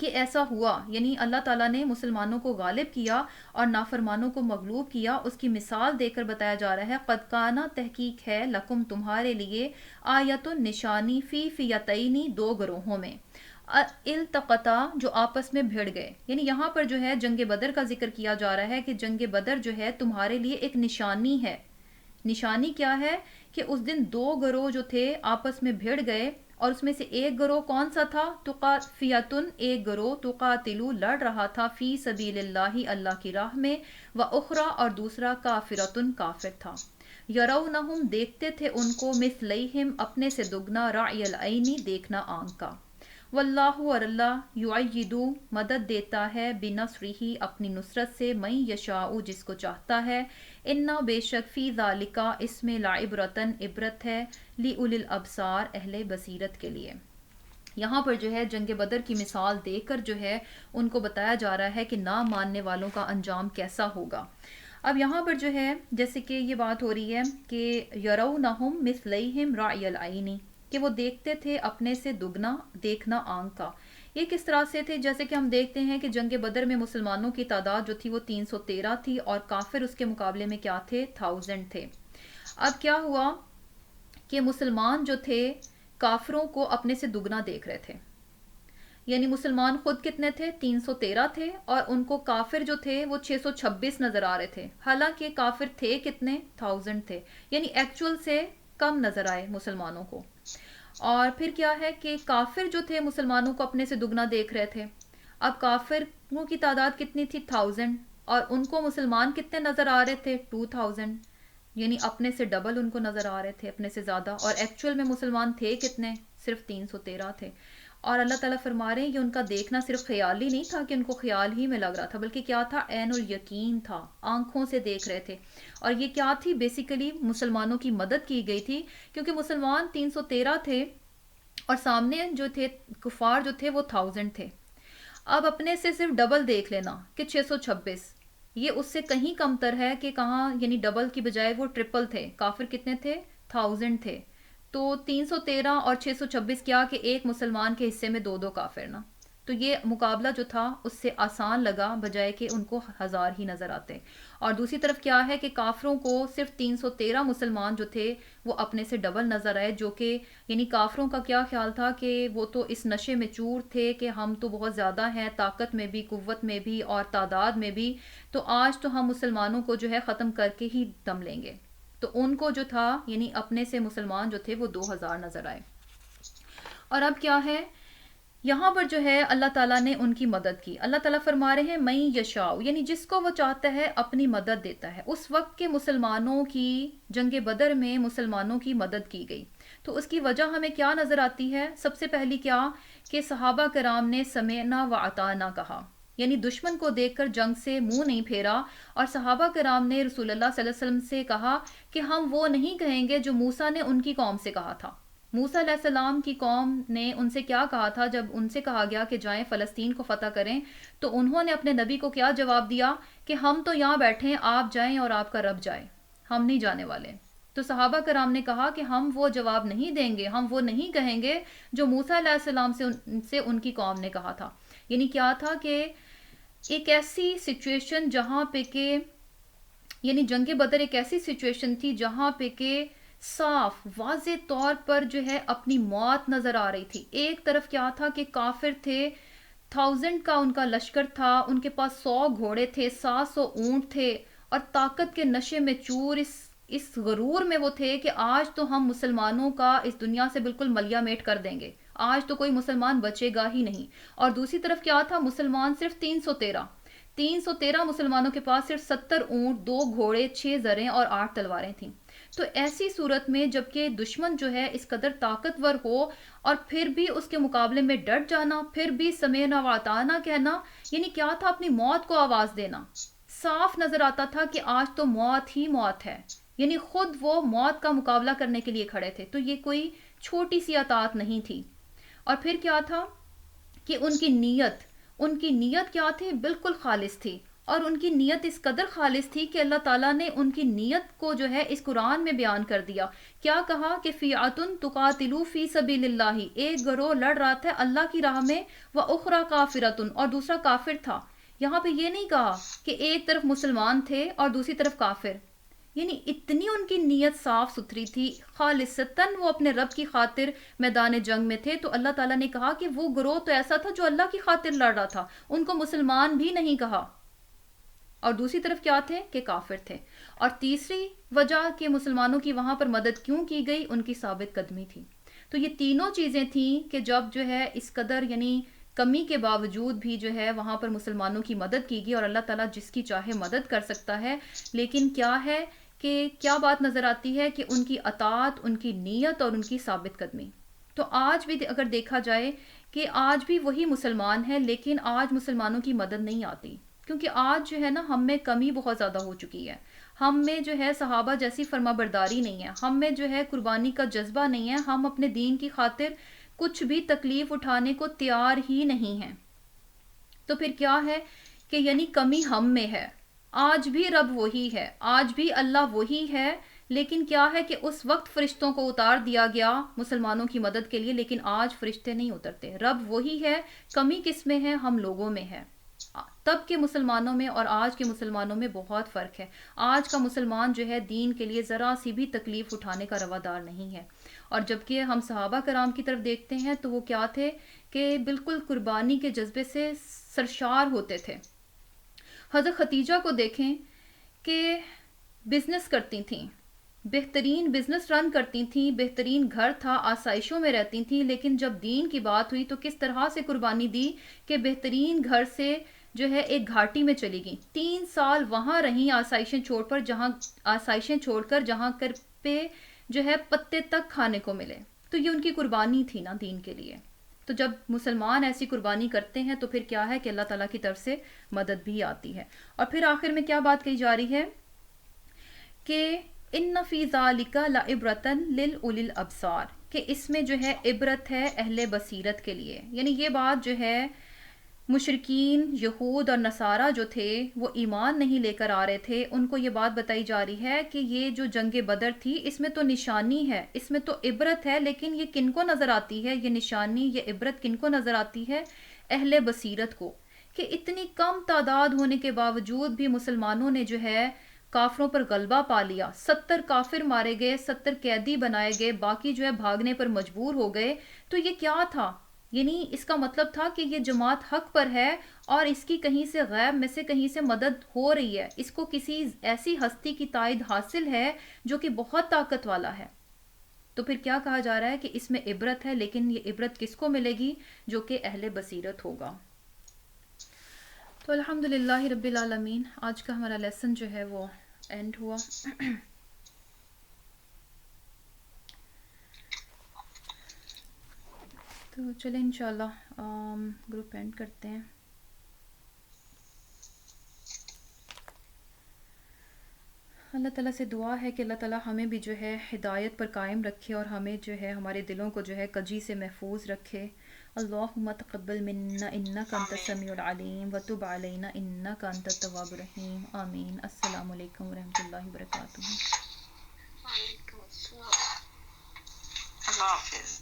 کہ ایسا ہوا، یعنی اللہ تعالیٰ نے مسلمانوں کو غالب کیا اور نافرمانوں کو مغلوب کیا. اس کی مثال دے کر بتایا جا رہا ہے قد کانا، تحقیق ہے، لکم تمہارے لیے، آیت نشانی، فی فیتینی، دو گروہوں میں، التقطا جو آپس میں بھیڑ گئے. یعنی یہاں پر جو ہے جنگ بدر کا ذکر کیا جا رہا ہے کہ جنگ بدر جو ہے تمہارے لیے ایک نشانی ہے. نشانی کیا ہے؟ کہ اس دن دو گروہ جو تھے آپس میں بھیڑ گئے، اور اس میں سے ایک گروہ کون سا تھا؟ فیتن، ایک گروہ، تقاتلو، لڑ رہا تھا، فی سبیل اللہ، اللہ کی راہ میں، و اخرى، اور دوسرا کافرتن، کافر تھا. یرونہم، دیکھتے تھے ان کو، مثلیہم، اپنے سے دگنا، رعی العینی، دیکھنا آنکھ کا. واللہ، اور اللہ، یعیدو، مدد دیتا ہے، بنصرہ، اپنی نصرت سے، من یشاء، جس کو چاہتا ہے. انا، بے شک، فی ذالک، اس میں، لعبرتن، عبرت ہے، لأولی الابصار، اہل بصیرت کے لیے. یہاں پر جو ہے جنگ بدر کی مثال دے کر جو ہے ان کو بتایا جا رہا ہے کہ نہ ماننے والوں کا انجام کیسا ہوگا. اب یہاں پر جو ہے جیسے کہ یہ بات ہو رہی ہے کہ یرونہم مثلیہم رعی العینی، کہ وہ دیکھتے تھے اپنے سے دگنا، دیکھنا آنکھ کا. یہ کس طرح سے تھے؟ جیسے کہ ہم دیکھتے ہیں کہ جنگ بدر میں مسلمانوں کی تعداد جو تھی وہ 313 تھی، اور کافر اس کے مقابلے میں کیا تھے؟ 1000 تھے. اب کیا ہوا کہ مسلمان جو تھے کافروں کو اپنے سے دگنا دیکھ رہے تھے. یعنی مسلمان خود کتنے تھے؟ 313 تھے، اور ان کو کافر جو تھے وہ 626 نظر آ رہے تھے، حالانکہ کافر تھے کتنے؟ 1000 تھے. یعنی ایکچول سے کم نظر آئے مسلمانوں کو. اور پھر کیا ہے کہ کافر جو تھے مسلمانوں کو اپنے سے دگنا دیکھ رہے تھے. اب کافروں کی تعداد کتنی تھی؟ 1000، اور ان کو مسلمان کتنے نظر آ رہے تھے؟ 2000. یعنی اپنے سے ڈبل ان کو نظر آ رہے تھے، اپنے سے زیادہ. اور ایکچول میں مسلمان تھے کتنے؟ صرف 313 تھے. اور اللہ تعالیٰ فرما رہے ہیں کہ ان کا دیکھنا صرف خیال ہی نہیں تھا کہ ان کو خیال ہی میں لگ رہا تھا، بلکہ کیا تھا؟ عین الیقین تھا، آنکھوں سے دیکھ رہے تھے. اور یہ کیا تھی؟ بیسیکلی مسلمانوں کی مدد کی گئی تھی، کیونکہ مسلمان 313 تھے اور سامنے جو تھے کفار جو تھے وہ 1000 تھے. اب اپنے سے صرف ڈبل دیکھ لینا کہ 626، یہ اس سے کہیں کم تر ہے کہ کہاں، یعنی ڈبل کی بجائے وہ ٹرپل تھے. کافر کتنے تھے؟ 1000 تھے. تو 313 اور 626 کیا کہ ایک مسلمان کے حصے میں دو دو کافر نا. تو یہ مقابلہ جو تھا اس سے آسان لگا بجائے کہ ان کو 1000 ہی نظر آتے. اور دوسری طرف کیا ہے کہ کافروں کو صرف 313 مسلمان جو تھے وہ اپنے سے ڈبل نظر آئے، جو کہ یعنی کافروں کا کیا خیال تھا کہ وہ تو اس نشے میں چور تھے کہ ہم تو بہت زیادہ ہیں، طاقت میں بھی، قوت میں بھی اور تعداد میں بھی، تو آج تو ہم مسلمانوں کو جو ہے ختم کر کے ہی دم لیں گے. تو ان کو جو تھا یعنی اپنے سے مسلمان جو تھے وہ 2000 نظر آئے. اور اب کیا ہے، یہاں پر جو ہے اللہ تعالیٰ نے ان کی مدد کی. اللہ تعالیٰ فرما رہے ہیں میں یشاء، یعنی جس کو وہ چاہتا ہے اپنی مدد دیتا ہے. اس وقت کے مسلمانوں کی جنگ بدر میں مسلمانوں کی مدد کی گئی. تو اس کی وجہ ہمیں کیا نظر آتی ہے؟ سب سے پہلی کیا کہ صحابہ کرام نے سمعنا و اطعنا کہا، یعنی دشمن کو دیکھ کر جنگ سے منہ نہیں پھیرا. اور صحابہ کرام نے رسول اللہ صلی اللہ علیہ وسلم سے کہا کہ ہم وہ نہیں کہیں گے جو موسیٰ نے ان کی قوم سے کہا تھا. موسیٰ علیہ السلام کی قوم نے ان سے کیا کہا تھا جب ان سے کہا گیا کہ جائیں فلسطین کو فتح کریں، تو انہوں نے اپنے نبی کو کیا جواب دیا کہ ہم تو یہاں بیٹھے ہیں، آپ جائیں اور آپ کا رب جائے، ہم نہیں جانے والے. تو صحابہ کرام نے کہا کہ ہم وہ جواب نہیں دیں گے، ہم وہ نہیں کہیں گے جو موسیٰ علیہ السلام سے ان کی قوم نے کہا تھا. یعنی کیا تھا کہ ایک ایسی سچویشن جہاں پہ کہ یعنی جنگ بدر ایک ایسی سچویشن تھی جہاں پہ کہ صاف واضح طور پر جو ہے اپنی موت نظر آ رہی تھی. ایک طرف کیا تھا کہ کافر تھے، 1000 کا ان کا لشکر تھا، ان کے پاس 100 گھوڑے تھے، 700 اونٹ تھے، اور طاقت کے نشے میں چور، اس غرور میں وہ تھے کہ آج تو ہم مسلمانوں کا اس دنیا سے بالکل ملیا میٹ کر دیں گے، آج تو کوئی مسلمان بچے گا ہی نہیں. اور دوسری طرف کیا تھا، مسلمان صرف 313 مسلمانوں کے پاس صرف 70 اونٹ، 2 گھوڑے، 6 زریں اور 8 تلواریں تھیں. تو ایسی صورت میں جبکہ دشمن جو ہے اس قدر طاقتور ہو اور پھر بھی اس کے مقابلے میں ڈٹ جانا، پھر بھی سمعنا و اطعنا کہنا، یعنی کیا تھا، اپنی موت کو آواز دینا. صاف نظر آتا تھا کہ آج تو موت ہی موت ہے، یعنی خود وہ موت کا مقابلہ کرنے کے لیے کھڑے تھے. تو یہ کوئی چھوٹی سی اطاعت نہیں تھی. اور پھر کیا تھا کہ ان کی نیت کیا تھی، بالکل خالص تھی. اور ان کی نیت اس قدر خالص تھی کہ اللہ تعالیٰ نے ان کی نیت کو جو ہے اس قرآن میں بیان کر دیا. کیا کہا کہ فِئَةٌ تُقَاتِلُوا فِي سَبِيلِ اللَّهِ، ایک گروہ لڑ رہا تھا اللہ کی راہ میں، وَأُخْرَى كَافِرَةٌ، اور دوسرا کافر تھا. یہاں پہ یہ نہیں کہا کہ ایک طرف مسلمان تھے اور دوسری طرف کافر. یعنی اتنی ان کی نیت صاف ستھری تھی، خالصتاً وہ اپنے رب کی خاطر میدان جنگ میں تھے. تو اللہ تعالیٰ نے کہا کہ وہ گروہ تو ایسا تھا جو اللہ کی خاطر لڑ رہا تھا، ان کو مسلمان بھی نہیں کہا. اور دوسری طرف کیا تھے کہ کافر تھے. اور تیسری وجہ کہ مسلمانوں کی وہاں پر مدد کیوں کی گئی، ان کی ثابت قدمی تھی. تو یہ تینوں چیزیں تھیں کہ جب جو ہے اس قدر یعنی کمی کے باوجود بھی جو ہے وہاں پر مسلمانوں کی مدد کی گئی. اور اللہ تعالیٰ جس کی چاہے مدد کر سکتا ہے. لیکن کیا ہے کہ کیا بات نظر آتی ہے کہ ان کی اطاعت، ان کی نیت اور ان کی ثابت قدمی. تو آج بھی اگر دیکھا جائے کہ آج بھی وہی مسلمان ہیں، لیکن آج مسلمانوں کی مدد نہیں آتی، کیونکہ آج جو ہے نا ہم میں کمی بہت زیادہ ہو چکی ہے. ہم میں جو ہے صحابہ جیسی فرما برداری نہیں ہے، ہم میں جو ہے قربانی کا جذبہ نہیں ہے، ہم اپنے دین کی خاطر کچھ بھی تکلیف اٹھانے کو تیار ہی نہیں ہیں. تو پھر کیا ہے کہ یعنی کمی ہم میں ہے. آج بھی رب وہی ہے، آج بھی اللہ وہی ہے، لیکن کیا ہے کہ اس وقت فرشتوں کو اتار دیا گیا مسلمانوں کی مدد کے لیے، لیکن آج فرشتے نہیں اترتے. رب وہی ہے، کمی کس میں ہے، ہم لوگوں میں ہے. تب کے مسلمانوں میں اور آج کے مسلمانوں میں بہت فرق ہے. آج کا مسلمان جو ہے دین کے لیے ذرا سی بھی تکلیف اٹھانے کا روادار نہیں ہے. اور جبکہ ہم صحابہ کرام کی طرف دیکھتے ہیں تو وہ کیا تھے کہ بالکل قربانی کے جذبے سے سرشار ہوتے تھے. حضرت خدیجہ کو دیکھیں کہ بزنس کرتی تھیں، بہترین بزنس رن کرتی تھیں، بہترین گھر تھا، آسائشوں میں رہتی تھیں، لیکن جب دین کی بات ہوئی تو کس طرح سے قربانی دی کہ بہترین گھر سے جو ہے ایک گھاٹی میں چلی گئیں. 3 سال وہاں رہیں آسائشیں چھوڑ کر جہاں کر پہ جو ہے پتے تک کھانے کو ملے. تو یہ ان کی قربانی تھی نا دین کے لیے. تو جب مسلمان ایسی قربانی کرتے ہیں تو پھر کیا ہے کہ اللہ تعالیٰ کی طرف سے مدد بھی آتی ہے. اور پھر آخر میں کیا بات کہی جا رہی ہے کہ ان فی ذالک لعبرۃ لأولی الابصار، کہ اس میں جو ہے عبرت ہے اہل بصیرت کے لیے. یعنی یہ بات جو ہے مشرکین یہود اور نصارہ جو تھے وہ ایمان نہیں لے کر آ رہے تھے، ان کو یہ بات بتائی جا رہی ہے کہ یہ جو جنگ بدر تھی اس میں تو نشانی ہے، اس میں تو عبرت ہے. لیکن یہ کن کو نظر آتی ہے، یہ نشانی، یہ عبرت کن کو نظر آتی ہے؟ اہل بصیرت کو کہ اتنی کم تعداد ہونے کے باوجود بھی مسلمانوں نے جو ہے کافروں پر غلبہ پا لیا، 70 کافر مارے گئے، 70 قیدی بنائے گئے، باقی جو ہے بھاگنے پر مجبور ہو گئے. تو یہ کیا تھا؟ یعنی اس کا مطلب تھا کہ یہ جماعت حق پر ہے اور اس کی کہیں سے غیب میں سے کہیں سے مدد ہو رہی ہے، اس کو کسی ایسی ہستی کی تائید حاصل ہے جو کہ بہت طاقت والا ہے. تو پھر کیا کہا جا رہا ہے کہ اس میں عبرت ہے، لیکن یہ عبرت کس کو ملے گی؟ جو کہ اہل بصیرت ہوگا. تو الحمدللہ رب العالمین، آج کا ہمارا لیسن جو ہے وہ اینڈ ہوا. تو چلیں انشاءاللہ گروپ اینڈ کرتے ہیں. اللہ تعالیٰ سے دعا ہے کہ اللہ تعالیٰ ہمیں بھی جو ہے ہدایت پر قائم رکھے اور ہمیں جو ہے ہمارے دلوں کو جو ہے کجی سے محفوظ رکھے. اللہم تقبل منا انک انت السمیع العلیم وتب علینا انک انت التواب الرحیم. آمین. السلام علیکم ورحمۃ اللہ وبرکاتہ. وعلیکم السلام. اللہ حافظ.